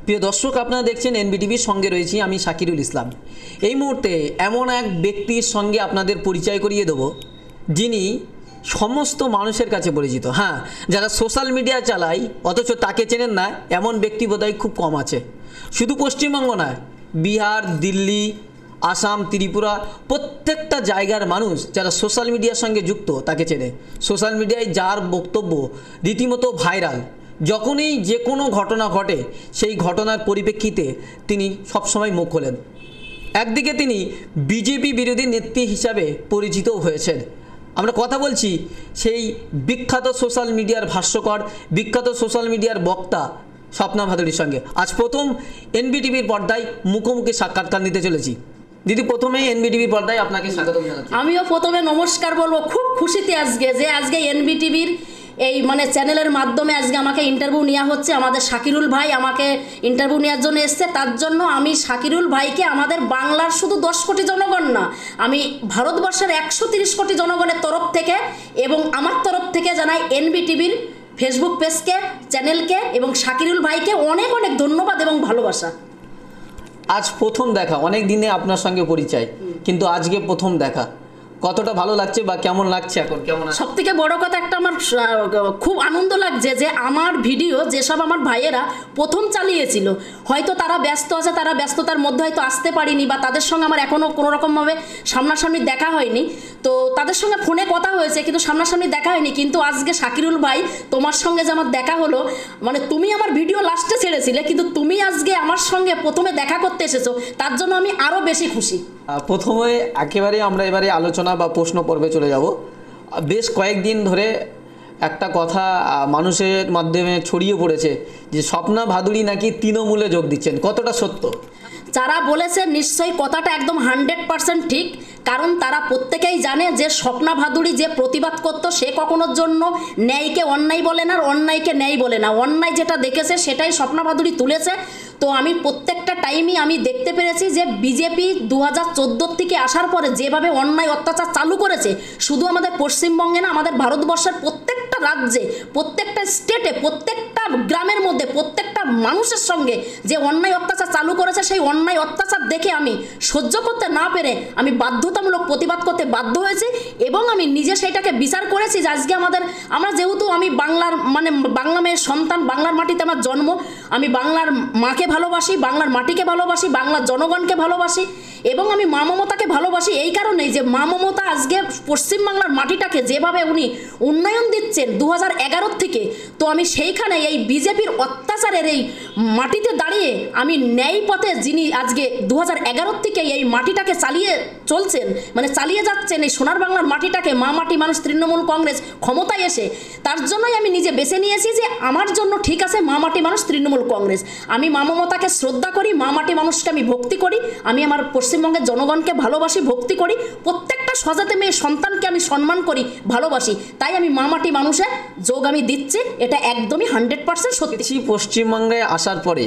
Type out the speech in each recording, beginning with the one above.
প্রিয় দর্শক, আপনারা দেখছেন এনবিটিভির সঙ্গে রয়েছি আমি শাকিরুল ইসলাম। এই মুহূর্তে এমন এক ব্যক্তির সঙ্গে আপনাদের পরিচয় করিয়ে দেব যিনি সমস্ত মানুষের কাছে পরিচিত। হ্যাঁ, যারা সোশ্যাল মিডিয়া চালায় অথচ তাকে চেনেন না এমন ব্যক্তি বোধহয় খুব কম আছে। শুধু পশ্চিমবঙ্গ নয়, বিহার, দিল্লি, আসাম, ত্রিপুরা প্রত্যেকটা জায়গার মানুষ যারা সোশ্যাল মিডিয়ার সঙ্গে যুক্ত তাকে চেনে। সোশ্যাল মিডিয়ায় যার বক্তব্য রীতিমতো ভাইরাল, যখনই যে কোনো ঘটনা ঘটে সেই ঘটনার পরিপ্রেক্ষিতে তিনি সবসময় মুখ খোলেন। একদিকে তিনি বিজেপি বিরোধী নেত্রী হিসাবে পরিচিতও হয়েছেন। আমরা কথা বলছি সেই বিখ্যাত সোশ্যাল মিডিয়ার ভাষ্যকর, বিখ্যাত সোশ্যাল মিডিয়ার বক্তা স্বপ্না ভাদুড়ির সঙ্গে আজ প্রথম এনবিটিভির পর্দায় মুখোমুখি সাক্ষাৎকার নিতে চলেছি। দিদি, প্রথমেই এনবিটিভির পর্দায় আপনাকে স্বাগত জানাচ্ছি। আমিও প্রথমে নমস্কার বলবো। খুব খুশিতে আজকে এনবিটিভির এই চ্যানেলের মাধ্যমে আজকে আমাকে ইন্টারভিউ নেওয়া হচ্ছে। আমাদের শাকিরুল ভাই আমাকে ইন্টারভিউ নেওয়ার জন্য এসছে। তার জন্য আমি শাকিরুল ভাইকে আমাদের বাংলার শুধু 10 কোটি জনগণ না, আমি ভারতবর্ষের 130 কোটি জনগণের তরফ থেকে এবং আমার তরফ থেকে জানাই এনবিটিভির ফেসবুক পেজকে, চ্যানেলকে এবং শাকিরুল ভাইকে অনেক অনেক ধন্যবাদ এবং ভালোবাসা। আজ প্রথম দেখা, অনেক দিনে আপনার সঙ্গে পরিচয়, কিন্তু আজকে প্রথম দেখা, কতটা ভালো লাগছে বা কেমন লাগছে এখন? কেমন? সব থেকে বড় কথা একটা আমার খুব আনন্দ লাগছে যে আমার ভিডিও যেসব আমার ভাইয়েরা প্রথম চালিয়েছিল, হয়তো তারা ব্যস্ত আছে, তারা ব্যস্ততার মধ্যে হয়তো আসতে পারিনি বা তাদের সঙ্গে আমার এখনও কোনো রকমভাবে সামনাসামনি দেখা হয়নি। তো তাদের সঙ্গে ফোনে কথা হয়েছে কিন্তু সামনাসামনি দেখা হয়নি। কিন্তু আজকে শাকিরুল ভাই, তোমার সঙ্গে যে আমার দেখা হলো, মানে তুমি আমার ভিডিও লাস্টে ছেড়েছিলে কিন্তু তুমি আজকে আমার সঙ্গে প্রথমে দেখা করতে এসেছো, তার জন্য আমি আরও বেশি খুশি। প্রথমে একেবারে আমরা এবারে আলোচনা বা প্রশ্ন পর্বে চলে যাব। বেশ কয়েকদিন ধরে একটা কথা মানুষের মাধ্যমে ছড়িয়ে পড়েছে যে স্বপ্না ভাদুড়ি নাকি তৃণমূলে যোগ দিচ্ছেন, কতটা সত্য? যারা বলেছে নিশ্চয়ই কথাটা একদম 100% ঠিক, কারণ তারা প্রত্যেকেই জানে যে স্বপ্না ভাদুড়ি যে প্রতিবাদ করতো সে কখনোর জন্য ন্যায়কে অন্যায় বলে না আর অন্যায়কে ন্যায় বলে না। অন্যায় যেটা দেখেছে সেটাই স্বপ্না ভাদুড়ি তুলেছে। তো আমি প্রত্যেকটা টাইমই আমি দেখতে পেরেছি যে বিজেপি 2014 থেকে আসার পরে যেভাবে অন্যায় অত্যাচার চালু করেছে, শুধু আমাদের পশ্চিমবঙ্গে না, আমাদের ভারতবর্ষের প্রত্যেকটা রাজ্যে, প্রত্যেকটা স্টেটে, প্রত্যেকটা গ্রামের মধ্যে, প্রত্যেকটা মানুষের সঙ্গে যে অন্যায় অত্যাচার চালু করেছে, সেই অন্যায় অত্যাচার দেখে আমি সহ্য করতে না পেরে আমি বাধ্যতামূলক প্রতিবাদ করতে বাধ্য হয়েছি এবং আমি নিজে সেইটাকে বিচার করেছি যে আজকে আমরা যেহেতু আমি বাংলার বাংলা মেয়ের সন্তান, বাংলার মাটিতে আমার জন্ম, আমি বাংলার মাকে ভালোবাসি, বাংলার মাটিকে ভালোবাসি, বাংলার জনগণকে ভালোবাসি এবং আমি মা মমতাকে ভালোবাসি। এই কারণেই যে মা মমতা আজকে পশ্চিমবাংলার মাটিটাকে যেভাবে উনি উন্নয়ন দিচ্ছেন 2011 থেকে, তো আমি সেইখানে এই বিজেপির অত্যাচারের এই মাটিতে দাঁড়িয়ে আমি ন্যায় পথে যিনি আজকে 2011 থেকে এই মাটিটাকে চালিয়ে চলছেন, চালিয়ে যাচ্ছেন এই সোনার বাংলার মাটিটাকে, মা মাটি মানুষ তৃণমূল কংগ্রেস ক্ষমতায় এসে, তার জন্যই আমি নিজে বেছে নিয়েছি যে আমার জন্য ঠিক আছে মা মাটি মানুষ তৃণমূল কংগ্রেস। আমি মা মমতাকে শ্রদ্ধা করি, মা মাটি মানুষকে আমি ভক্তি করি, আমি আমার পশ্চিমবঙ্গের জনগণকে ভালোবাসি, ভক্তি করি, প্রত্যেকটা স্বজাতি মেয়ে সন্তানকে আমি সম্মান করি, ভালোবাসি। তাই আমি মা মাটি মানুষের যোগ আমি দিচ্ছি, এটা একদমই 100% সত্যি। পশ্চিমবঙ্গে আসার পরে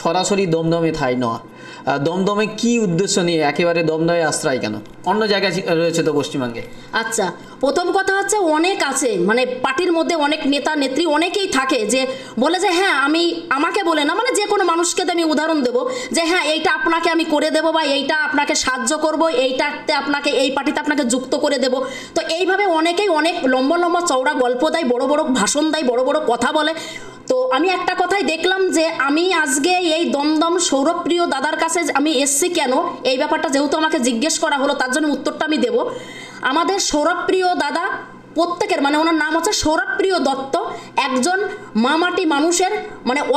সরাসরি দমদমে ঠাঁই নেওয়া, দমদমে কি উদ্দেশ্য নিয়ে একেবারে দমদমে আশ্রয় কেন? অন্য জায়গায় রয়েছে তো পশ্চিমবঙ্গে। আচ্ছা, প্রথম কথা হচ্ছে অনেক আছে, পার্টির মধ্যে অনেক নেতা নেত্রী অনেকেই থাকে যে বলে যে হ্যাঁ আমাকে বলে না, যে কোনো মানুষকে আমি উদাহরণ দেবো যে হ্যাঁ এইটা আপনাকে আমি করে দেবো বা এইটা আপনাকে সাহায্য করবো, এইটাতে আপনাকে এই পার্টিতে আপনাকে যুক্ত করে দেবো। তো এইভাবে অনেকেই অনেক লম্বা লম্বা চওড়া গল্প দেয়, বড় বড় ভাষণ দেয়, বড় বড় কথা বলে। তো আমি একটা কথাই দেখলাম যে আমি আজকে এই দমদম সৌরভপ্রিয় দাদার কাছে আমি এসছি কেন, এই ব্যাপারটা যেহেতু আমাকে জিজ্ঞেস করা হলো তার জন্য উত্তরটা আমি দেব। আমাদের সৌরভপ্রিয় দাদা প্রত্যেকের ওনার নাম হচ্ছে সৌরভপ্রিয় দত্ত, একজন মা মাটি মানুষের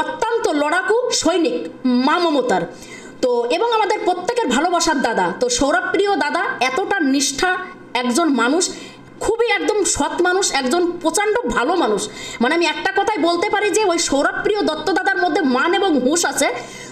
অত্যন্ত লড়াকু সৈনিক মা মমতার। তো এবং আমাদের প্রত্যেকের ভালোবাসার দাদা। তো সৌরভপ্রিয় দাদা এতটা নিষ্ঠা একজন মানুষ, খুবই একদম সৎ মানুষ, একজন প্রচণ্ড ভালো মানুষ। আমি একটা কথাই বলতে পারি যে ওই সৌরভপ্রিয় দত্ত দাদার মধ্যে মান এবং হুঁশ আছে।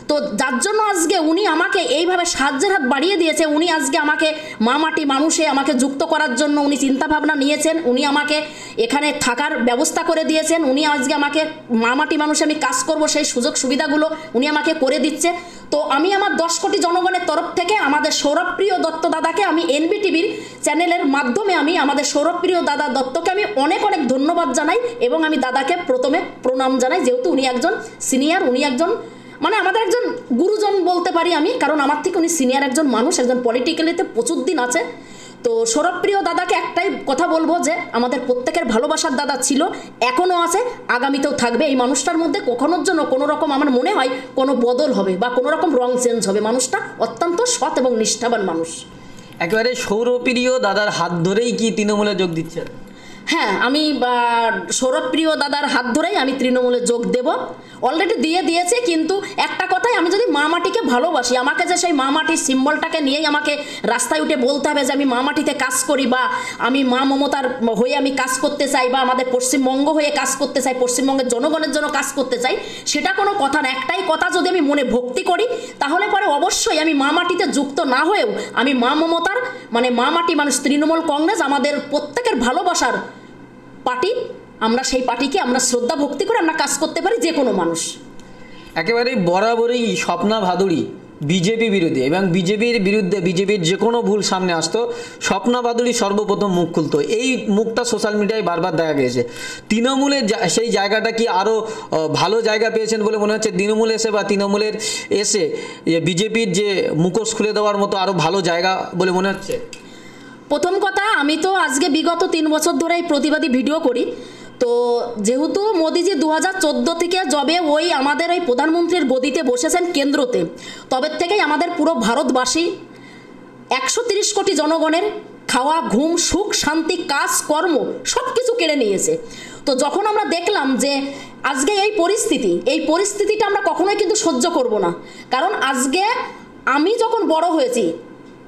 তো যার জন্য আজকে উনি আমাকে এইভাবে সাহায্যের হাত বাড়িয়ে দিয়েছে। উনি আজকে আমাকে মা মাটি মানুষে আমাকে যুক্ত করার জন্য উনি চিন্তাভাবনা নিয়েছেন, উনি আমাকে এখানে থাকার ব্যবস্থা করে দিয়েছেন, উনি আজকে আমাকে মা মাটি মানুষে আমি কাজ করব সেই সুযোগ সুবিধাগুলো উনি আমাকে করে দিচ্ছে। তো আমি আমার 10 কোটি জনগণের তরফ থেকে আমাদের সৌরভপ্রিয় দত্ত দাদাকে আমি এনবিটিভির চ্যানেলের মাধ্যমে আমি আমাদের সৌরভপ্রিয় দাদা দত্তকে আমি অনেক অনেক ধন্যবাদ জানাই এবং আমি দাদাকে প্রথমে প্রণাম জানাই, যেহেতু উনি একজন সিনিয়র, উনি একজন মানে আমাদের একজন গুরুজন বলতে পারি আমি, কারণ আমার থেকে উনি সিনিয়র একজন মানুষ, একজন পলিটিক্যালিতে প্রচুর দিন আছে। তো সৌরভপ্রিয় দাদাকে একটাই কথা বলবো যে আমাদের প্রত্যেকের ভালোবাসার দাদা ছিল, এখনও আছে, আগামীতেও থাকবে। এই মানুষটার মধ্যে কখনোর জন্য কোনো রকম আমার মনে হয় কোনো বদল হবে বা কোনো রকম রং চেঞ্জ হবে। মানুষটা অত্যন্ত সৎ এবং নিষ্ঠাবান মানুষ। একেবারে সৌরপ্রিয় দাদার হাত ধরেই কি তৃণমূলে যোগ দিচ্ছেন? হ্যাঁ, আমি সৌরভপ্রিয় দাদার হাত ধরেই আমি তৃণমূলে যোগ দেব, অলরেডি দিয়েছে। কিন্তু একটা কথাই, আমি যদি মা মাটিকে ভালোবাসি, আমাকে যে সেই মা মাটির সিম্বলটাকে নিয়েই আমাকে রাস্তায় উঠে বলতে হবে যে আমি মা মাটিতে কাজ করি বা আমি মা মমতার হয়ে আমি কাজ করতে চাই বা আমাদের পশ্চিমবঙ্গ হয়ে কাজ করতে চাই, পশ্চিমবঙ্গের জনগণের জন্য কাজ করতে চাই, সেটা কোনো কথা না। একটাই কথা, যদি আমি মনে ভক্তি করি তাহলে পরে অবশ্যই আমি মা মাটিতে যুক্ত না হয়েও আমি মা মমতার মানে মা মাটি মানুষ, তৃণমূল কংগ্রেস আমাদের প্রত্যেকের ভালোবাসার পার্টি, আমরা সেই পার্টিকে আমরা শ্রদ্ধা ভক্তি করে আমরা কাজ করতে পারি যে কোনো মানুষ। একেবারেই বরাবরই স্বপ্না ভাদুড়ি বিজেপি বিরোধী, এবং বিজেপির বিরুদ্ধে বিজেপির যে কোনো ভুল সামনে আসতো স্বপ্না ভাদুড়ি সর্বপ্রথম মুখ খুলতো। এই মুখটা সোশ্যাল মিডিয়ায় বারবার দেখা গেছে। তৃণমূলের সেই জায়গাটা কি আরও ভালো জায়গা পেয়েছেন বলে মনে হচ্ছে? তৃণমূল এসে বা তৃণমূলের এসে বিজেপির যে মুখোশ খুলে দেওয়ার মতো আরও ভালো জায়গা বলে মনে হচ্ছে? প্রথম কথা, আমি তো আজকে বিগত 3 বছর ধরে এই প্রতিবাদী ভিডিও করি। তো যেহেতু মোদিজি 2014 থেকে যবে ওই আমাদের ওই প্রধানমন্ত্রীর গদিতে বসেছেন কেন্দ্রতে, তবে থেকেই আমাদের পুরো ভারতবাসী 130 কোটি জনগণের খাওয়া, ঘুম, সুখ, শান্তি, কাজ, কর্ম সব কিছু কেড়ে নিয়েছে। তো যখন আমরা দেখলাম যে আজকে এই পরিস্থিতিটা আমরা কখনোই কিন্তু সহ্য করব না। কারণ আজকে আমি যখন বড় হয়েছি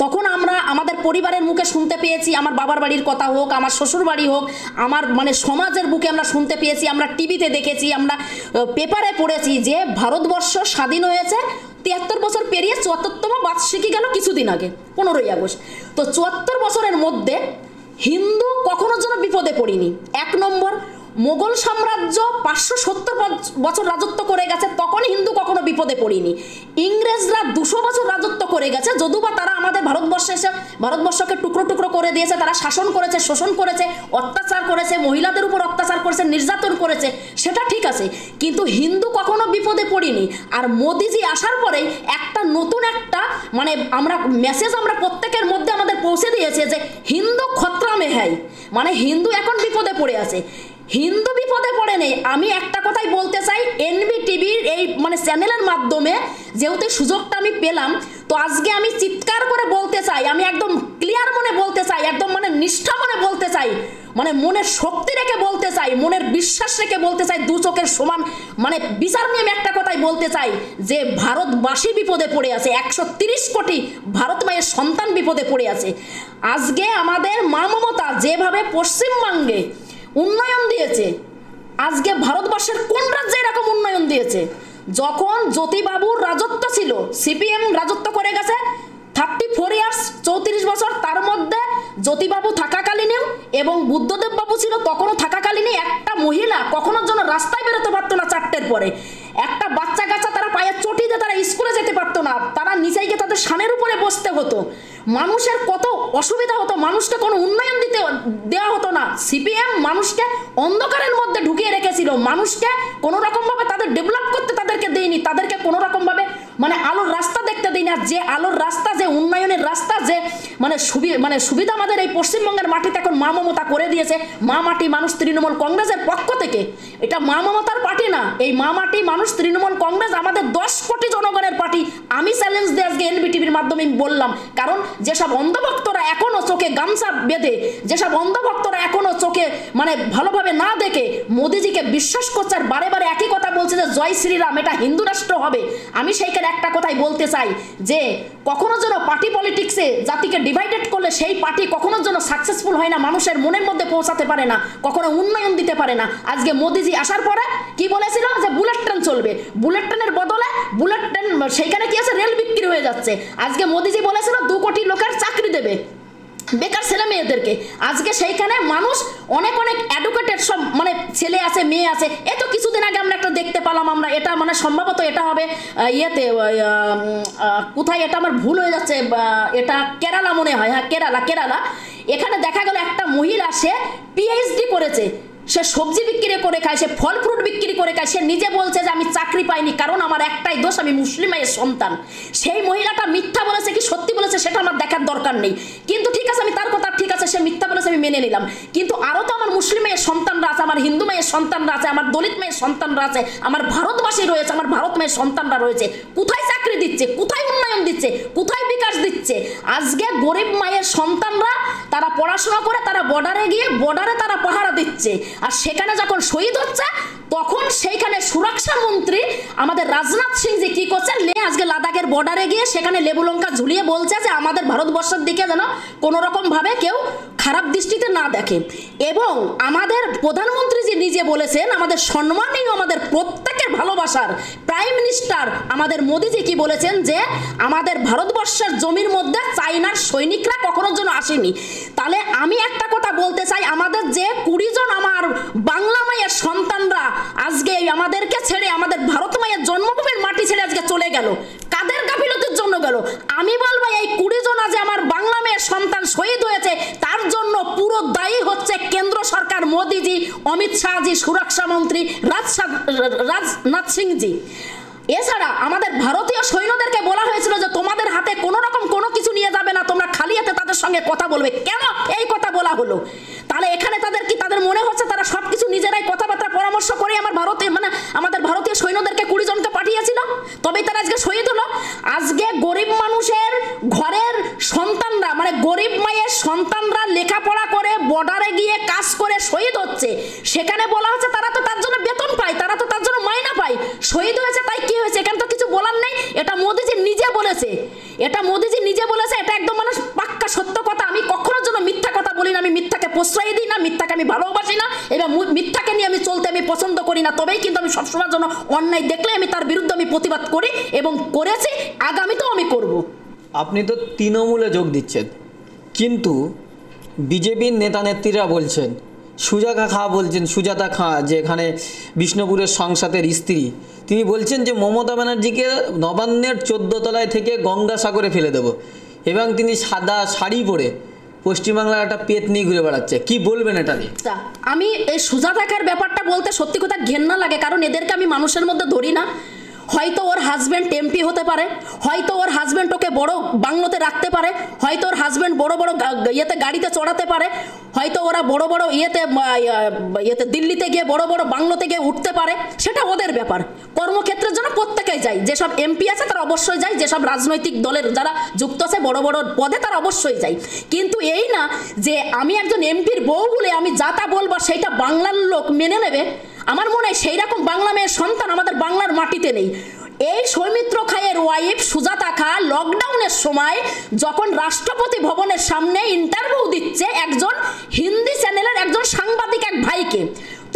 তখন আমরা আমাদের পরিবারের মুখে শুনতে পেয়েছি, আমার বাবার বাড়ির কথা হোক, আমার শ্বশুর বাড়ি হোক, আমার মানে সমাজের বুকে আমরা শুনতে পেয়েছি, আমরা টিভিতে দেখেছি, আমরা পেপারে পড়েছি যে ভারতবর্ষ স্বাধীন হয়েছে 73 বছর পেরিয়ে 74তম বার্ষিকী গেল কিছুদিন আগে, 15ই আগস্ট। তো 74 বছরের মধ্যে হিন্দু কখনোর জন্য বিপদে পড়িনি। 1 নম্বর, মোগল সাম্রাজ্য 570 বছর রাজত্ব করে গেছে, তখন হিন্দু কখনো বিপদে পড়িনি। ইংরেজরা 200 বছর রাজত্ব করে গেছে, যদিও বা তারা আমাদের ভারতবর্ষে এসে ভারতবর্ষকে টুকরো টুকরো করে দিয়েছে, তারা শাসন করেছে, শোষণ করেছে, অত্যাচার করেছে, মহিলাদের উপর অত্যাচার করেছে, নির্যাতন করেছে, সেটা ঠিক আছে, কিন্তু হিন্দু কখনো বিপদে পড়িনি। আর মোদিজি আসার পরেই একটা নতুন একটা মানে আমরা মেসেজ আমরা প্রত্যেকের মধ্যে আমাদের পৌঁছে দিয়েছে যে হিন্দু খতরা মে হ্যায়, মানে হিন্দু এখন বিপদে পড়ে আছে। হিন্দু বিপদে পড়ে নেই। আমি একটা কথাই বলতে চাই, NBTVর এই মানে চ্যানেলের মাধ্যমে যেহেতু সুযোগটা আমি পেলাম, তো আজকে আমি চিৎকার করে বলতে চাই, আমি একদম ক্লিয়ার মনে বলতে চাই, একদম মানে নিষ্ঠা মনে বলতে চাই, মানে মনের শক্তি রেখে বলতে চাই, মনের বিশ্বাস রেখে বলতে চাই, 2 চোখের সমান মানে বিচার নিয়ে আমি একটা কথাই বলতে চাই যে ভারতবাসী বিপদে পড়ে আছে, 130 কোটি ভারত মায়ের সন্তান বিপদে পড়ে আছে। আজকে আমাদের মা মমতা যেভাবে পশ্চিমবঙ্গে উন্নয়ন দিয়েছে, আজকে ভারতবর্ষের কোন রাজ্যে এরকম উন্নয়ন দিয়েছে? যখন জ্যোতিবাবুর রাজত্ব ছিল, CPM রাজত্ব করে গেছে 34 ইয়ার্স, 34 বছর, তার মধ্যে জ্যোতিবাবু থাকাকালীনেও এবং বুদ্ধদেব বাবু ছিল তখনও থাকাকালীনই একটা মহিলা কখনোর জন্য রাস্তায় বেরোতে পারতো না 4টের পরে। একটা বাচ্চা কাচ্চা তারা পায়ে চটি দিয়ে তারা স্কুলে যেতে পারতো না, তারা নিচে গিয়ে তাদের সানের উপরে বসতে হতো। মানুষের কত অসুবিধা হতো, মানুষকে কোনো উন্নয়ন দেওয়া হতো না। CPM মানুষকে অন্ধকারের মধ্যে ঢুকিয়ে রেখেছিল, মানুষকে কোনো রকমভাবে তাদের ডেভেলপ করতে তাদেরকে দেয়নি, তাদেরকে কোনো রকমভাবে মানে আলোর রাস্তা দেখতে দেয়নি। আর যে আলোর রাস্তা, যে উন্নয়নের রাস্তা, যে মানে সুবিধা আমাদের এই পশ্চিমবঙ্গের মাটিতে এখন মা মমতা করে দিয়েছে। মা মাটি মানুষ তৃণমূল কংগ্রেসের পক্ষ থেকে, এটা মা মমতার পার্টি না, এই মা মাটি মানুষ তৃণমূল কংগ্রেস আমাদের 10 কোটি জনগণের পার্টি। আমি চ্যালেঞ্জ দিয়ে আজকে NBTVর মাধ্যমে বললাম, কারণ যেসব অন্ধভক্তরা এখনো চোখে গামছা বেঁধে, যেসব অন্ধভক্তরা এখনো চোখে মানে ভালোভাবে না দেখে মোদিজিকে বিশ্বাস করছে আর বারে বারে একই কথা বলছে যে জয় শ্রীরাম, এটা হিন্দু রাষ্ট্র হবে, আমি সেইখানে একটা কথাই বলতে চাই যে কখনো যেন পার্টি পলিটিক্সে জাতিকে ডিভাইডেড করলে সেই পার্টি কখনো যেন সাকসেসফুল হয় না, মানুষের মনের মধ্যে পৌঁছাতে পারে না, কখনো উন্নয়ন দিতে পারে না। আজকে মোদিজি আসার পরে কি বলেছিল যে বুলেট ট্রেন চলবে, বুলেট ট্রেনের বদলে বুলেট ট্রেন সেইখানে কি আছে, রেল বিক্রি হয়ে যাচ্ছে। আজকে মোদিজি বলেছিল 2 কোটি লোকের চাকরি দেবে বেকার ছেলে মেয়েদেরকে, আজকে সেইখানে মানুষ অনেক অনেক এডুকেটেড সব মানে ছেলে আছে, মেয়ে আছে। এ তো কিছুদিন আগে আমরা একটা দেখতে পেলাম, আমরা এটা মানে সম্ভবত এটা হবে ইয়েতে কোথায়, এটা আমার ভুল হয়ে যাচ্ছে, এটা কেরালা মনে হয়, হ্যাঁ কেরালা। এখানে দেখা গেল একটা মহিলা, সে PhD করেছে, সে সবজি বিক্রি করে খায়, সে ফল ফ্রুট বিক্রি করে খায়, সে নিজে বলছে যে আমি চাকরি পাইনি কারণ আমার একটাই দোষ, আমি মুসলিম মায়ের সন্তান। সেই মহিলাটা মিথ্যা বলেছে কি সত্যি বলেছে সেটা আমার দেখার দরকার নেই, কিন্তু ঠিক আছে আমি তার কথা ঠিক আছে সে মিথ্যা বলেছে আমি মেনে নিলাম, কিন্তু আরও তো আমার মুসলিম মায়ের সন্তানরা আছে, আমার হিন্দু মায়ের সন্তানরা আছে, আমার দলিত মায়ের সন্তানরা আছে, আমার ভারতবাসী রয়েছে, আমার ভারত মায়ের সন্তানরা রয়েছে। কোথায় চাকরি দিচ্ছে, কোথায় উন্নয়ন দিচ্ছে, কোথায় বিকাশ দিচ্ছে? আজকে গরিব মায়ের সন্তানরা তারা পড়াশোনা করে তারা বর্ডারে গিয়ে বর্ডারে তারা পাহারা দিচ্ছে, আর সেখানে যখন শহীদ হচ্ছে তখন সেইখানে সুরক্ষা মন্ত্রী আমাদের রাজনাথ সিং জি কি করছেন, আজকে লাদাখের বর্ডারে গিয়ে সেখানে লেবু লঙ্কা ঝুলিয়ে বলছে যে আমাদের ভারতবর্ষের দিকে যেন কোনো রকম ভাবে কেউ খারাপ দৃষ্টিতে না দেখে। এবং আমাদের প্রধানমন্ত্রী জি নিজে বলেছেন, আমাদের সম্মানীয় আমাদের প্রত্যেকের ভালোবাসার প্রাইম মিনিস্টার আমাদের মোদিজি কি বলেছেন যে আমাদের ভারতবর্ষের জমির মধ্যে চাইনার সৈনিকরা কখনো যেন আসেনি। তাহলে আমি একটা কথা বলতে চাই, আমাদের যে 20 জন আমার বাংলা মায়ের সন্তানরা আজকে আমাদেরকে ছেড়ে আমাদের ভারত মায়ের জন্মভূমির মাটি ছেড়ে আজকে চলে গেল, কাদের গাফিলতির জন্য গেল? আমি বলবো এই 20 জন আজ আমার বাংলা মেয়ের সন্তান শহীদ হয়েছে তার জন্য পুরো দায়ী হচ্ছে কেন্দ্র সরকার, মোদিজি, অমিত শাহজি, সুরক্ষা মন্ত্রী রাজনাথ সিং জি। এছাড়া আমাদের ভারতীয় সৈন্যদেরকে বলা হয়েছিল যে তোমাদের হাতে কোনো রকম কোনো কিছু নিয়ে যাবে না, তোমরা খালি হাতে তাদের সঙ্গে কথা বলবে। কেন এই কথা বলা হলো? তাহলে এখানে তাদের কি তাদের মনে হচ্ছে তারা সবকিছু নিজেরাই কথাবার্তা পরামর্শ করে আমার ভারতে মানে আমাদের ভারতীয় সৈন্যদেরকে 20 জনকে পাঠিয়েছিল, তবেই তারা আজকে শহীদ হলো? আজকে গরিব মানুষের ঘরের সন্তানরা মানে গরিব মায়ের সন্তানরা লেখাপড়া করে বর্ডারে গিয়ে কাজ করে শহীদ হচ্ছে, সেখানে বলা হচ্ছে তারা তো তার জন্য বেতন পায়, তারা তো তার জন্য মাইনা পায়, শহীদ হয়েছে তাই কি হয়েছে? এখানে তো কিছু বলার নেই। এটা মোদিজি নিজে বলেছে, এটা মোদিজি নিজে বলেছে, এটা একদম মানে পাক্কা সত্য কথা। আমি কখনোর জন্য মিথ্যা কথা বলি না, আমি মিথ্যাকে প্রশ্রয় দিই না, মিথ্যাকে আমি ভালোবাসি না এবং মিথ্যাকে নিয়ে আমি চলতে আমি পছন্দ করি না। তবেই কিন্তু আমি সবসময়ের জন্য অন্যায় দেখলে আমি তার বিরুদ্ধে আমি প্রতিবাদ করি এবং করেছি, আগামীতেও আমি করব। আপনি তো তৃণমূলে যোগ দিচ্ছেন, কিন্তু বিজেপির নেতা নেত্রীরা বলছেন, সুজাতা খাঁ যে এখানে বিষ্ণুপুরের সংসদের স্ত্রী, তিনি বলছেন যে মমতা ব্যানার্জিকে নবান্নের 14 তলায় থেকে গঙ্গাসাগরে ফেলে দেব, এবং তিনি সাদা শাড়ি পরে পশ্চিমবাংলার একটা পেট নিয়ে ঘুরে বেড়াচ্ছে। কি বলবেন এটা নিয়ে? আমি এই সুজাতাকার ব্যাপারটা বলতে সত্যি কথা ঘেন্না লাগে, কারণ এদেরকে আমি মানুষের মধ্যে ধরি না। হয়তো ওর হাজব্যান্ড এমপি হতে পারে, হয়তো ওর হাজব্যান্ড ওকে বড় বাংলোতে রাখতে পারে, হয়তো ওর হাজব্যান্ড বড় বড় ইয়েতে গাড়িতে চড়াতে পারে, হয়তো ওরা বড় বড় ইয়েতে দিল্লিতে গিয়ে বড় বড় বাংলোতে গিয়ে উঠতে পারে, সেটা ওদের ব্যাপার। কর্মক্ষেত্রের জন্য প্রত্যেকেই যায়, যেসব এমপি আছে তারা অবশ্যই যায়, যেসব রাজনৈতিক দলের যারা যুক্ত আছে বড় বড় পদে তারা অবশ্যই যায়। কিন্তু এই না যে আমি একজন এমপির বউ বলে আমি যা তা বলবো সেইটা বাংলার লোক মেনে নেবে। আমার মনে হয় সেই রকম বাংলা মেয়ের সন্তান আমাদের বাংলার মাটিতে নেই। এই সৌমিত্র খায়ের ওয়াইফ সুজাতা খা লকডাউনের সময় যখন রাষ্ট্রপতি ভবনের সামনে ইন্টারভিউ দিচ্ছে একজন হিন্দি চ্যানেলের একজন সাংবাদিক এক ভাইকে,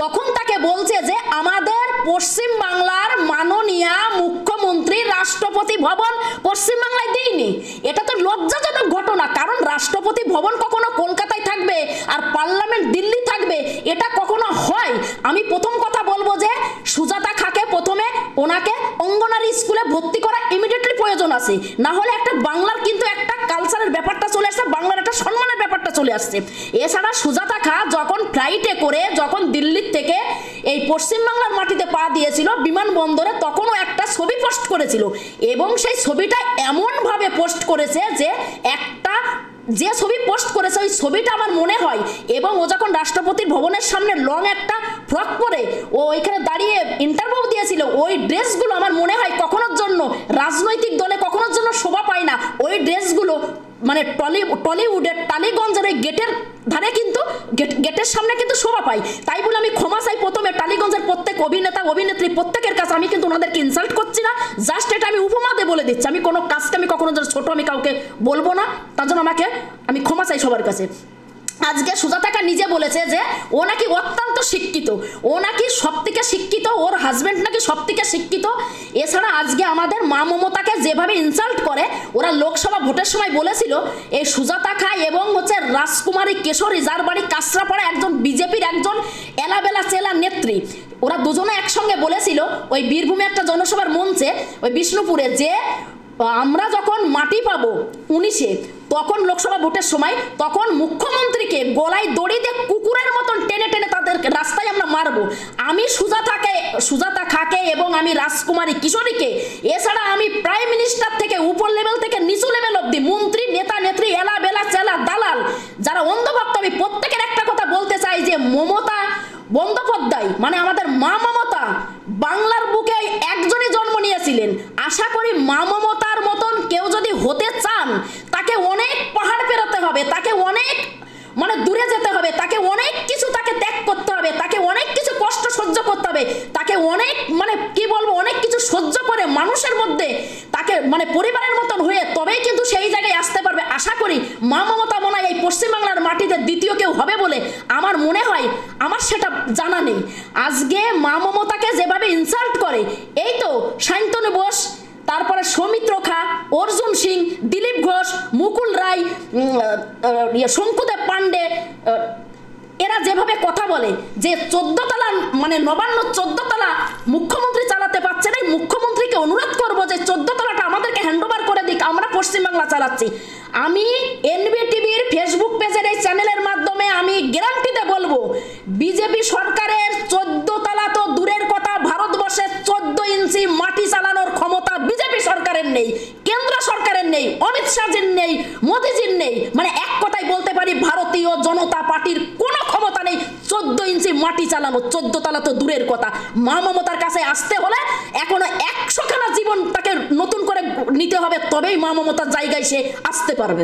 তখন তাকে বলছে যে আমাদের পশ্চিম বাংলার মাননীয় মুখ্যমন্ত্রী রাষ্ট্রপতি ভবন পশ্চিম বাংলায় দেয়নি। এটা তো লজ্জাজনক ঘটনা, কারণ রাষ্ট্রপতি ভবন কখনো কলকাতায় থাকবে আর পার্লামেন্ট দিল্লি থাকবে, এটা কখনো হয়? আমি প্রথম কথা বলবো যে সুজাতা খাকে প্রথমে ওনাকে অঙ্গনারী স্কুলে ভর্তি করা ইমিডিয়েটলি প্রয়োজন আছে, না হলে একটা বাংলার কিন্তু একটা কালচারের ব্যাপারটা চলে আসছে, বাংলার একটা সম্মানের ব্যাপারটা চলে আসছে। এছাড়া সুজাতা খা যখন ফ্লাইটে করে যখন দিল্লি থেকে এই পশ্চিমবাংলার মাটিতে পা দিয়েছিল বিমানবন্দরে, তখনও একটা ছবি পোস্ট করেছিল এবং সেই ছবিটা এমনভাবে পোস্ট করেছে যে একটা যে ছবি পোস্ট করেছে ওই ছবিটা আমার মনে হয়, এবং ও যখন রাষ্ট্রপতির ভবনের সামনে লং একটা ফ্রক পরে ও ওইখানে দাঁড়িয়ে ইন্টারভিউ দিয়েছিল, ওই ড্রেসগুলো আমার মনে হয় কখনোর জন্য রাজনৈতিক দলে কখনোর জন্য শোভা পায় না। ওই ড্রেসগুলো মানে টলিউডের টালিগঞ্জের ওই গেটের ধারে কিন্তু গেটের সামনে কিন্তু শোভা পায়। তাই বলে আমি ক্ষমা চাই প্রথমে টালিগঞ্জের প্রত্যেক অভিনেতা অভিনেত্রী প্রত্যেকের কাছে, আমি কিন্তু ওনাদেরকে ইনসাল্ট করছি না, জাস্ট এটা আমি উপমাতে বলে দিচ্ছি। আমি কোনো কাজকে আমি কখনো ছোট আমি কাউকে বলবো না, তার জন্য আমি ক্ষমা চাই সবার কাছে। আজকে সুজাতাকা নিজে বলেছে যে ও নাকি অত্যন্ত শিক্ষিত, ও নাকি সব থেকে শিক্ষিত, ওর হাজব্যান্ড নাকি সব থেকে শিক্ষিত। এছাড়া আজকে আমাদের মা মমতাকে যেভাবে ইনসাল্ট করে, ওরা লোকসভা ভোটের সময় বলেছিল এই সুজাতা খা এবং রাজকুমারী কেশরী যার বাড়ি কাঁচরাপাড়া, একজন বিজেপির একজন এলাবেলা চেলা নেত্রী, ওরা দুজনে একসঙ্গে বলেছিল ওই বীরভূমে একটা জনসভার মঞ্চে ওই বিষ্ণুপুরে যে আমরা যখন মাটি পাবো 19-এ তখন লোকসভা ভোটের সময় তখন মুখ্যমন্ত্রীকে গলায় দড়ি দিয়ে কুকুরের মতন টেনে টেনে তাদের রাস্তায় আমরা মারবো। আমি সুজাতা খাকে এবং আমি রাজকুমারী কিশোরীকে, এছাড়া আমি প্রাইম মিনিস্টার থেকে উপর লেভেল থেকে নিচু লেভেল অব্দি মন্ত্রী, নেতা, নেত্রী, এলা বেলা চেলা দালাল যারা অন্ধভক্ত, আমি প্রত্যেকের একটা কথা বলতে চাই যে মমতা বন্দ্যোপাধ্যায় মানে আমাদের মা মমতা বাংলার বুকে একজনই জন্ম নিয়েছিলেন। আশা করি মা মমতার মতন কেউ যদি হতে চান তাকে অনেক পাহাড় পেরোতে হবে, তাকে অনেক মানে দূরে যেতে হবে, তাকে অনেক কিছু তাকে ত্যাগ করতে হবে, তাকে অনেক কিছু কষ্ট সহ্য করতে হবে, তাকে অনেক মানে কি বলবো অনেক কিছু সহ্য করে মানুষের মধ্যে তাকে মানে পরিবারের মতন হয়ে তবেই কিন্তু সেই জায়গায় আসতে পারবে। আশা করি মা মমতা মনে হয় এই পশ্চিমবাংলার মাটিতে দ্বিতীয় কেউ হবে বলে আমার মনে হয়, আমার সেটা জানা নেই। আজকে মা মমতাকে যেভাবে ইনসাল্ট করে, এই তো শান্তনু বোস, তারপরে সৌমিত্র খা, অর্জুন সিং, দিলীপ ঘোষ, মুকুল রায়, শঙ্কুদেব পান্ডে, এরা যেভাবে কথা বলে যে 14 তলা মানে নবান্ন 14 তলা মুখ্যমন্ত্রী চালাতে পারছে না, মুখ্যমন্ত্রীকে অনুরোধ করবো যে 14 তলাটা আমাদেরকে হ্যান্ডওভার করে দিক, আমরা পশ্চিমবাংলা চালাচ্ছি। আমি এনবিটিভির ফেসবুক পেজের এই চ্যানেলের মাধ্যমে আমি গ্যারান্টিতে বলবো বিজেপি সরকারের 14 তলা তো দূরের কথা, ভারতবর্ষের 14 ইঞ্চি মাটি চালানোর ক্ষমতা বিজেপি সরকারের নেই, কেন্দ্র সরকারের নেই, অমিত শাহজির নেই, মোদিজির নেই, মানে এক কথায় বলতে পারি ভারতীয় জনতা পার্টির কোনো ক্ষমতা নেই 14 ইঞ্চি মাটি চালানো। 14 তলা তো দূরের কথা, মা মমতার কাছে আসতে হলে এখনো 100 খানা জীবন তাকে নতুন করে নিতে হবে, তবেই মা মমতার জায়গায় সে আসতে পারবে।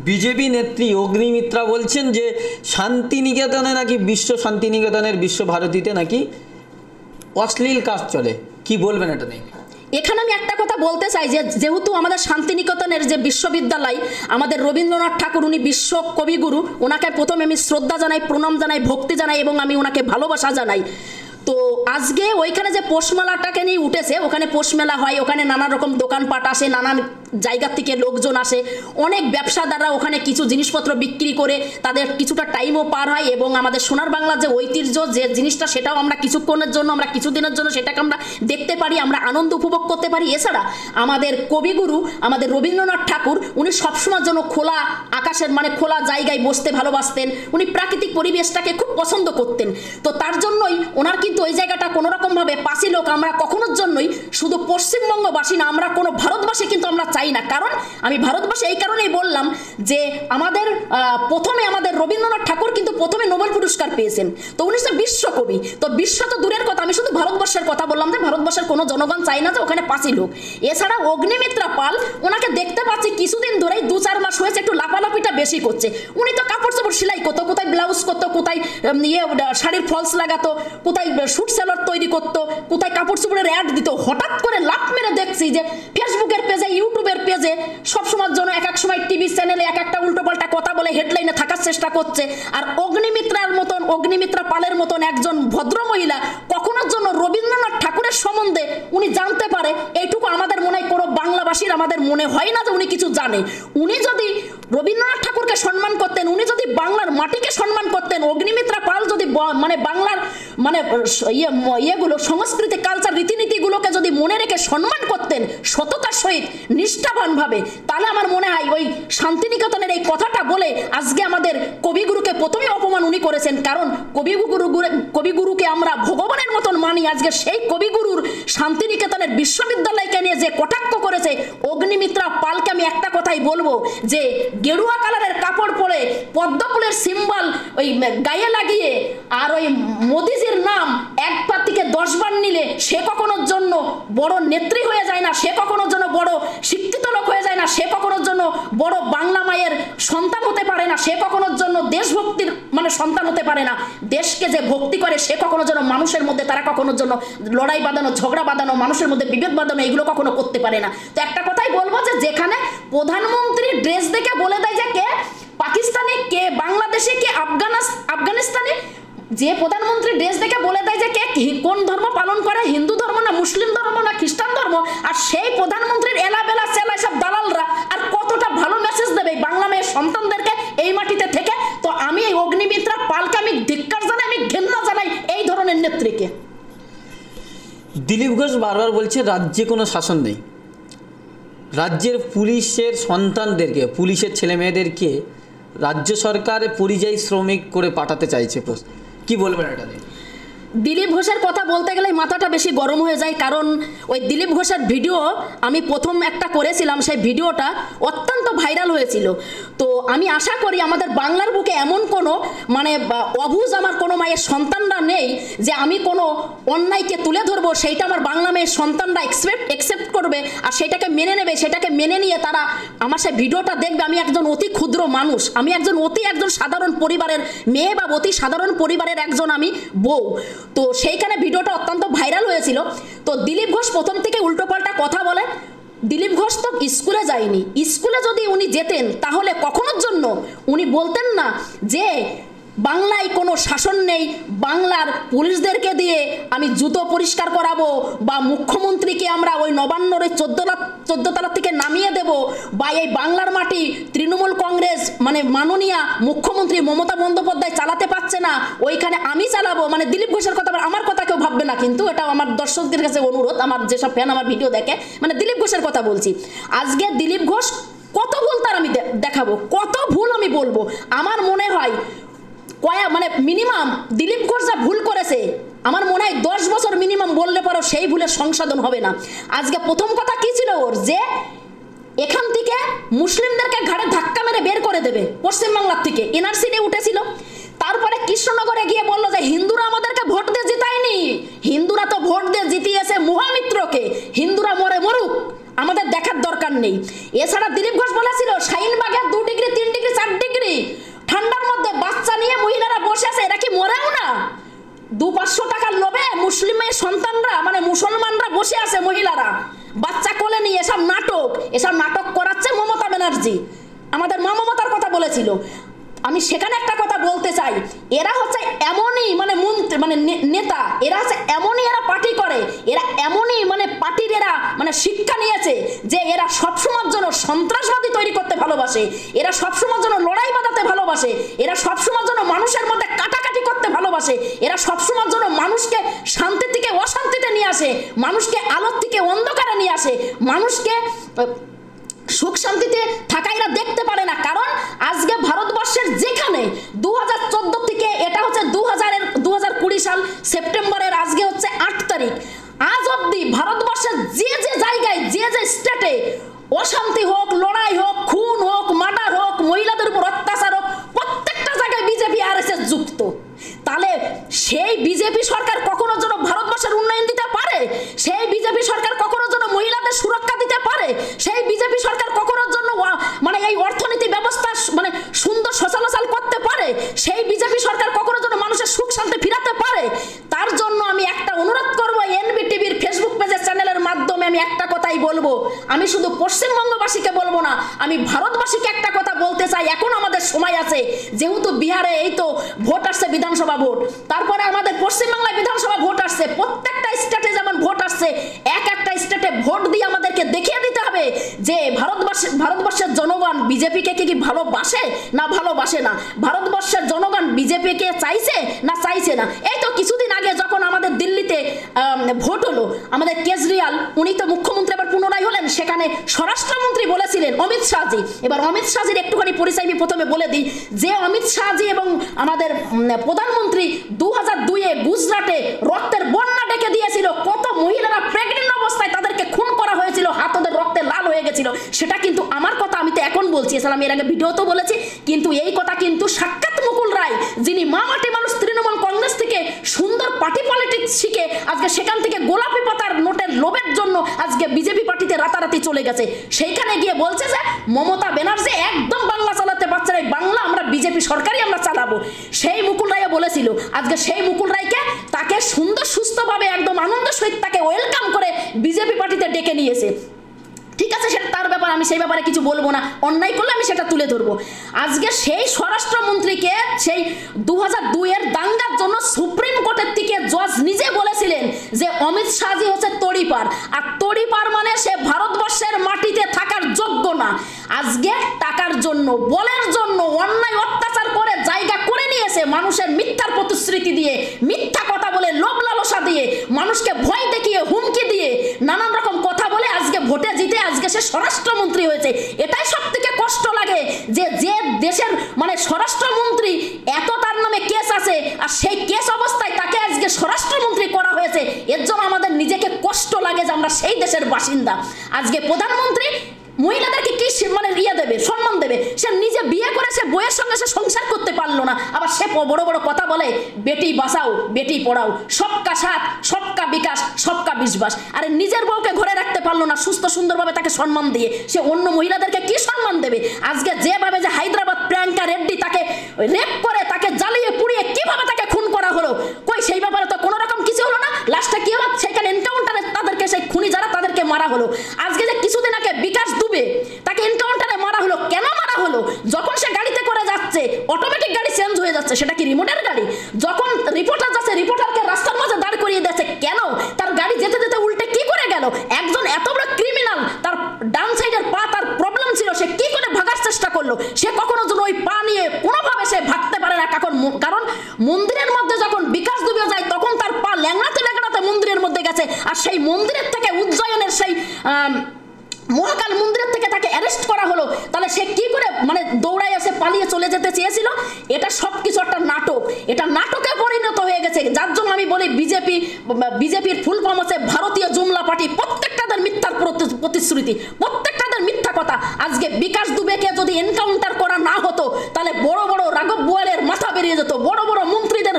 বিজেপি নেত্রী অগ্নিমিত্রা বলছেন যে শান্তিনিকেতনে নাকি শান্তিনিকেতনের বিশ্বভারতীতে নাকি অশ্লীল কাজ চলে, কি বলবেন এটা নিয়ে? এখানে আমি একটা কথা বলতে চাই যে যেহেতু আমাদের শান্তিনিকেতনের যে বিশ্ববিদ্যালয়, আমাদের রবীন্দ্রনাথ ঠাকুর উনি বিশ্ব কবিগুরু, ওনাকে প্রথমে আমি শ্রদ্ধা জানাই, প্রণাম জানাই, ভক্তি জানাই এবং আমি ওনাকে ভালোবাসা জানাই। তো আজকে ওইখানে যে পৌষমেলাটাকে নিয়ে উঠেছে, ওখানে পৌষমেলা হয়, ওখানে নানা রকম দোকানপাট আসে, নানান জায়গা থেকে লোকজন আসে, অনেক ব্যবসাদাররা ওখানে কিছু জিনিসপত্র বিক্রি করে তাদের কিছুটা টাইমও পার হয় এবং আমাদের সোনার বাংলার যে ঐতিহ্য যে জিনিসটা সেটাও আমরা কিছুক্ষণের জন্য, আমরা কিছুদিনের জন্য সেটাকে আমরা দেখতে পারি, আমরা আনন্দ উপভোগ করতে পারি। এছাড়া আমাদের কবিগুরু আমাদের রবীন্দ্রনাথ ঠাকুর উনি সবসময়ের জন্য খোলা আকাশের মানে খোলা জায়গায় বসতে ভালোবাসতেন, উনি প্রাকৃতিক পরিবেশটাকে খুব পছন্দ করতেন। তো তার জন্যই ওনার কিন্তু ওই জায়গাটা কোনো রকমভাবে পাশি লোক আমরা কখনোর জন্যই শুধু পশ্চিমবঙ্গবাসী না, আমরা কোনো ভারতবাসী কিন্তু আমরা চাই না। কারণ আমি ভারতবাসী এই কারণেই বললাম যে আমাদের প্রথমে আমাদের রবীন্দ্রনাথ ঠাকুর কিন্তু প্রথমে নোবেল পুরস্কার পেয়েছেন, তো উনি তো বিশ্বকবি, তো বিশ্ব তো দূরের কথা, আমি শুধু ভারতবর্ষের কথা বললাম যে ভারতবর্ষের কোনো জনগণ চাই না যে ওখানে পাশি লোক। এছাড়া অগ্নিমিত্রা পাল, ওনাকে দেখতে পাচ্ছি কিছুদিন ধরেই 2-4 মাস হয়েছে একটু লাফালাফিটা বেশি করছে। উনি তো কাপড় চোপড় সেলাই করতো, কোথায় ব্লাউজ করতো, কোথায় শাড়ির ফলস লাগাতো, কোথায় শুট সেলর তৈরি করতো, কোথায় কাপড় চোপড়ের অ্যাড দিত। হঠাৎ করে লাফ মেরে দেখছি যে ফেসবুকের পেজে, ইউটিউবের পেজে সবসময়ের জন্য এক এক সময় টিভি চ্যানেলে এক একটা উল্টোপাল্টা কথা বলে হেডলাইনে থাকার চেষ্টা করছে। আর অগ্নিমিত্রা পালের মতন একজন ভদ্র মহিলা কখনোর জন্য রবীন্দ্রনাথ ঠাকুরের সম্বন্ধে উনি জানতে পারে, এইটুকু আমাদের মনে হয় কোনো বাংলাভাষীর আমাদের মনে হয় না যে উনি কিছু জানে। উনি যদি রবীন্দ্রনাথ ঠাকুরকে সম্মান করতেন, উনি যদি বাংলার মাটিকে সম্মান করতেন, অগ্নিমিত্রা পাল যদি মানে বাংলার মানে ইয়েগুলো সংস্কৃতি কালচার রীতিনীতিগুলোকে যদি মনে রেখে সম্মান করতেন সততার সহিত নিষ্ঠাবানভাবে, তাহলে আমার মনে হয় ওই শান্তিনিকেতনের এই কথাটা বলে আজকে আমাদের কবিগুরুকে প্রথমে অপমান উনি করেছেন। কারণ কবিগুরুকে আমরা ভগবানের মতন মানি, আজকে সেই কবিগুরুর শান্তিনিকেতনের বিশ্ববিদ্যালয়কে নিয়ে যে কটাক্ষ করেছে অগ্নিমিত্রা পালকে আমি একটা কথাই বলবো যে গেরুয়া কালারের কাপড় পরে পদ্মফুলের সিম্বল ওই গায়ে লাগিয়ে আর ওই মোদিজির নাম একবার থেকে 10 বার নিলে সে কখনোর জন্য বড় নেত্রী হয়ে যায় না, সে কখনোর জন্য বড় শিক্ষিত লোক হয়ে যায় না, সে কখনোর জন্য বড় বাংলা মায়ের সন্তান হতে পারে না, সে কখনোর জন্য দেশভক্তির মানে সন্তান হতে পারে না। দেশকে যে ভক্তি করে সে কখনোর জন্য মানুষের মধ্যে তারা কখনোর জন্য লড়াই বাঁধানো, ঝগড়া বাঁধানো, মানুষের মধ্যে বিভেদ বাঁধানো এগুলো কখনো করতে পারে না। তো একটা কথাই বলবো যে যেখানে প্রধানমন্ত্রী ড্রেস দেখে বলে দেয় যে কে পাকিস্তানি, কে বাংলাদেশি, কে আফগানিস্তানি, যে প্রধানমন্ত্রী ড্রেস দেখে বলে দেয় যে কে কোন ধর্ম পালন করে, হিন্দু ধর্ম না মুসলিম ধর্ম না খ্রিস্টান ধর্ম, আর সেই প্রধানমন্ত্রীর এলাবেলা চেলা সব দালালরা আর কতটা ভালো মেসেজ দেবে বাংলা মেয়ের সন্তানদেরকে এই মাটিতে থেকে। তো আমি এই অগ্নিমিত্রা পালকে আমি ধিক্কার জানাই, আমি ঘেন্না জানাই এই ধরনের নেত্রীকে। দিলীপ ঘোষ বারবার বলছে রাজ্যে কোনো শাসন নেই, রাজ্যের পুলিশের সন্তানদেরকে, পুলিশের ছেলেমেয়েদেরকে রাজ্য সরকার পরিযায়ী শ্রমিক করে পাঠাতে চাইছে, কি বলবেন এটা নিয়ে? দিলীপ ঘোষের কথা বলতে গেলে মাথাটা বেশি গরম হয়ে যায়, কারণ ওই দিলীপ ঘোষের ভিডিও আমি প্রথম একটা করেছিলাম, সেই ভিডিওটা অত্যন্ত ভাইরাল হয়েছিল। তো আমি আশা করি আমাদের বাংলার বুকে এমন কোনো মানে অবুঝ আমার কোনো মায়ের সন্তানরা নেই যে আমি কোনো অন্যায়কে তুলে ধরবো, সেইটা আমার বাংলা মেয়ের সন্তানরা একসেপ্ট করবে আর সেটাকে মেনে নেবে, সেটাকে মেনে নিয়ে তারা আমার সেই ভিডিওটা দেখবে। আমি একজন অতি ক্ষুদ্র মানুষ, আমি একজন সাধারণ পরিবারের মেয়ে বা অতি সাধারণ পরিবারের একজন আমি বউ। তো সেইখানে ভিডিওটা অত্যন্ত ভাইরাল হয়েছিল। তো দিলীপ ঘোষ প্রথম থেকে উল্টোপাল্টা কথা বলে। দিলীপ ঘোষ তো স্কুলে যায়নি, স্কুলে যদি উনি যেতেন তাহলে কখনোর জন্য উনি বলতেন না যে বাংলায় কোনো শাসন নেই, বাংলার পুলিশদেরকে দিয়ে আমি জুতো পরিষ্কার করাবো, বা মুখ্যমন্ত্রীকে আমরা ওই নবান্নর 14 তলা থেকে নামিয়ে দেব, বা এই বাংলার মাটি তৃণমূল কংগ্রেস মানে মাননীয়া মুখ্যমন্ত্রী মমতা বন্দ্যোপাধ্যায় চালাতে পারছে না, ওইখানে আমি চালাবো। মানে দিলীপ ঘোষের কথা, আমার কথা কেউ ভাববে না, কিন্তু এটা আমার দর্শকদের কাছে অনুরোধ, আমার যেসব ফ্যান আমার ভিডিও দেখে, মানে দিলীপ ঘোষের কথা বলছি। আজকে দিলীপ ঘোষ কত ভুল তার আমি দেখাবো, কত ভুল আমি বলবো। আমার মনে হয় মানে মিনিমাম দিলীপ ঘোষ যা ভুল করেছে আমার মনে হয় 10 বছর মিনিমাম বললে পরেও সেই ভুলের সংশোধন হবে না। আজকে প্রথম কথা কি ছিল ওর, যে এখান থেকে মুসলিমদেরকে ঘাড়ে ধাক্কা মেরে বের করে দেবে পশ্চিমবাংলার থেকে, এনআরসি নিয়ে উঠেছিল। তারপরে কৃষ্ণনগরে গিয়ে বললো যে হিন্দুরা আমাদেরকে ভোট দিয়ে জিতায়নি, হিন্দুরা তো ভোট দিয়ে জিতিয়েছে মহামিত্রকে, হিন্দুরা মরে মরুক, আমাদের দেখার দরকার নেই। এছাড়া দিলীপ ঘোষ বলেছিল শাহিনবাগের 2 ডিগ্রি 3 ডিগ্রি 4 ডিগ্রি ঠান্ডার মধ্যে বাচ্চা নিয়ে মহিলারা বসে আছে, এরা কি মরেও না? 200-500 টাকার লোভে মুসলিমের সন্তানরা মানে মুসলমানরা বসে আছে, মহিলারা বাচ্চা কোলে নিয়ে। এসব নাটক করাচ্ছে মমতা ব্যানার্জি, আমাদের মা মমতার কথা বলেছিল। আমি সেখানে একটা কথা বলতে চাই, এরা হচ্ছে এমনই মানে মন্ত্রী মানে নেতা, এরা হচ্ছে এমনই, এরা পার্টি করে, এরা এমনই মানে পার্টির এরা মানে শিক্ষা নিয়েছে যে এরা সবসময়ের জন্য সন্ত্রাসবাদী তৈরি করতে ভালোবাসে, এরা সবসময়ের জন্য লড়াই বাঁধাতে ভালোবাসে, এরা সবসময়ের জন্য মানুষের মধ্যে কাটাকাটি করতে ভালোবাসে, এরা সবসময়ের জন্য মানুষকে শান্তি থেকে অশান্তিতে নিয়ে আসে, মানুষকে আলোর থেকে অন্ধকারে নিয়ে আসে, মানুষকে সুখ শান্তিতে থাকা এরা দেখতে পারে না। কারণ আজকে ভারতবর্ষের যেখানে 2014 থেকে এটা হচ্ছে 2020 সাল সেপ্টেম্বরের আজকে হচ্ছে 8 তারিখ, আজ অব্দি ভারতবর্ষের যে জায়গায় যে স্টেটে অশান্তি হোক, লড়াই হোক, খুন হোক, মার্ডার হোক, মহিলাদের উপর অত্যাচার হোক, প্রত্যেকটা জায়গায় বিজেপি আরএসএস যুক্ত। তাহলে সেই বিজেপি সরকার কখনো যেন ভারতবর্ষের উন্নয়ন দিতে পারে? সেই বিজেপি সরকার কখনো যেন মহিলাদের সুরক্ষা দিতে পারে? সেই বিজেপি সরকার কখনোর জন্য মানে এই অর্থনীতি ব্যবস্থা মানে সুন্দর সচলাচল করতে পারে? সেই বিজেপি সরকার কখনো যেন মানুষের সুখ শান্তি ফিরাতে পারে? তার জন্য আমি একটা অনুরোধ করবো, এনবিটিভির ফেসবুক পেজের চ্যানেলের মাধ্যমে আমি একটা কথাই বলবো, আমি শুধু পশ্চিমবঙ্গবাসীকে বলবো না, আমি ভারতবাসীকে একটা কথা বলতে চাই। এখন আমাদের সময় আছে, যেহেতু বিহারে এই তো ভোট আসছে, বিধানসভা ভোট, তারপরে আমাদের পশ্চিমবাংলায় বিধানসভা ভোট আসছে, প্রত্যেকটা স্টেটে যেমন ভোট আসছে, একটা স্টেটে ভোট দিয়ে আমাদেরকে দেখিয়ে দিতে হবে যে ভারতবর্ষের জনগণ বিজেপিকে কি ভালোবাসে না ভালোবাসে না, ভারতবর্ষের জনগণ বিজেপিকে চাইছে না চাইছে না। এই তো কিছুদিন আগে যখন আমাদের দিল্লিতে ভোট হলো, আমাদের কেজরিওয়াল উনি তো মুখ্যমন্ত্রী আবার পুনরায় হলেন, সেখানে স্বরাষ্ট্রমন্ত্রী বলেছিলেন অমিত শাহজি। এবার অমিত শাহজির একটুখানি পরিচয় আমি প্রথমে বলে দিই, যে অমিত শাহজি এবং আমাদের প্রধানমন্ত্রী 2002-এ গুজরাটে রক্তের বন্যা ডেকে দিয়েছিল, কত মহিলারা প্রেগনেন্ট অবস্থায় তাদেরকে খুন করা হয়েছিল, হাত ওদের রক্তে লাল হয়ে গেছিল। সেটা কিন্তু আমার কথা, আমি তো এখন বলছি, এছাড়া আমি এর আগে ভিডিওতেও বলেছি, কিন্তু এই কথা কিন্তু সাক্ষাৎ মুকুল রায়, যিনি মাটি মানুষ তৃণমূল কংগ্রেস থেকে সুন্দর পার্টি পলিটিক্স শিখে আজকে সেখান থেকে গোলাপি পাতার নোটের লোভের জন্য আজকে বিজেপি পার্টিতে রাতারাতি চলে গেছে, সেইখানে গিয়ে বলছে যে মমতা ব্যানার্জি একদম বাংলা চালাতে পারছে না, বাংলা আমরা বিজেপি সরকারই আমরা চালাবো। সেই মুকুল রায় বলেছিল, আজকে সেই মুকুল রায়কে তাকে সুন্দর সুস্থভাবে একদম আনন্দ সহিত তাকে ওয়েলকাম করে বিজেপি পার্টিতে ডেকে নিয়েছে। ঠিক আছে, সেটা তার ব্যাপার, আমি সেই ব্যাপারে কিছু বলবো না, অন্যায় করলে আমি সেটা তুলে ধরবো। আজকে সেই স্বরাষ্ট্রমন্ত্রীকে সেই 2002-এর দাঙ্গার জন্য সুপ্রিম কোর্টের থেকে জজ নিজে বলেছিলেন যে অমিত শাহজি হচ্ছে তড়িপার, আর তড়িপার মানে সে ভারতবর্ষের মাটিতে থাকার যোগ্য না। আজকে টাকার জন্য, বলের জন্য অন্যায় অত্যাচার করে জায়গা করে নিয়েছে, মানুষের মিথ্যার প্রতিশ্রুতি দিয়ে, মিথ্যা কথা বলে, লোভ লালসা দিয়ে, মানুষকে ভয় দেখিয়ে, হুমকি দিয়ে, নানান রকম কথা বলে আজকে ভোটে জিতে আজকে সে স্বরাষ্ট্রমন্ত্রী হয়েছে। এটাই সব থেকে কষ্ট লাগে যে যে দেশের মানে স্বরাষ্ট্রমন্ত্রী এত তার নামে কেস আছে, আর সেই কেস অবস্থায় তাকে আজকে স্বরাষ্ট্রমন্ত্রী করা হয়েছে। এর জন্য আমাদের নিজেকে কষ্ট লাগে যে আমরা সেই দেশের বাসিন্দা। আজকে প্রধানমন্ত্রী মহিলাদেরকে কি মানে দেবে, সম্মান দেবে? সে নিজে বিয়ে করে সে বইয়ের সঙ্গে সে সংসার করতে পারলো না, আবার সে বড় বড় কথা বলে বেটি বাঁচাও বেটি পড়াও, সবকা সাথ সবকা বিকাশ সবকা বিশ্বাস। আরে নিজের বউকে ঘরে রাখতে পারলো না সুস্থ সুন্দরভাবে তাকে সম্মান দিয়ে, সে অন্য মহিলাদেরকে কি সম্মান দেবে? আজকে যেভাবে যে হায়দ্রাবাদ প্রিয়াঙ্কা রেড্ডি তাকে রেপ করে তাকে জ্বালিয়ে পুড়িয়ে কিভাবে তাকে খুন করা হলো, কই সেই ব্যাপারে তো কোনো রকম কিছু হলো না। লাস্টে কি হলো? সেখানে এনকাউন্টারে তাদেরকে সেই খুনি যারা তাদেরকে মারা হলো। আজকে যে কিছুদিন আগে বিকাশ দুবে তাকে এনকাউন্টারে মারা হলো, কেন মারা হলো? যখন সে গাড়িতে করে যাচ্ছে অটোমেটিক গাড়ি চেঞ্জ হয়ে যাচ্ছে, সেটা কি রিমোটের গাড়ি? যখন রিপোর্টার যাচ্ছে রিপোর্টারকে রাস্তার মাঝে দাঁড় করিয়ে দিচ্ছে, কেন? তার গাড়ি যেতে যেতে উল্টে কি করে গেল? একজন এত বড় ক্রিমিনাল, তার ডান সাইডের পা তার প্রবলেম ছিল, সে কি করে ভাগার চেষ্টা করলো? সে কখনো যেন ওই পা নিয়ে কোনোভাবে সে ভাগতে পারে না, কারণ মন্দিরের মধ্যে যখন বিকাশ দুবে যায় তখন তার পা ল্যাংড়াতে ল্যাংড়াতে মন্দিরের মধ্যে গেছে, আর সেই মন্দিরের থেকে উজ্জয়নের সেই মহাকাল মন্দিরের থেকে তাকে অ্যারেস্ট করা হলো। তাহলে সে কি করে মানে দৌড়ায় এসে পালিয়ে চলে যেতে চেয়েছিল? এটা সব কিছু একটা নাটক, এটা নাটকে পরিণত হয়ে গেছে। যার জন্য আমি বলি বিজেপির ফুল ফর্ম আছে ভারতীয় জুমলা পার্টি। প্রত্যেকটাদের মিথ্যার প্রতিশ্রুতি, প্রত্যেকটাদের মিথ্যা কথা। আজকে বিকাশ দুবেকে যদি এনকাউন্টার করা না হতো তাহলে বড় বড় রাঘব বোয়ালের মাথা বেরিয়ে যেত, বড় বড় মন্ত্রীদের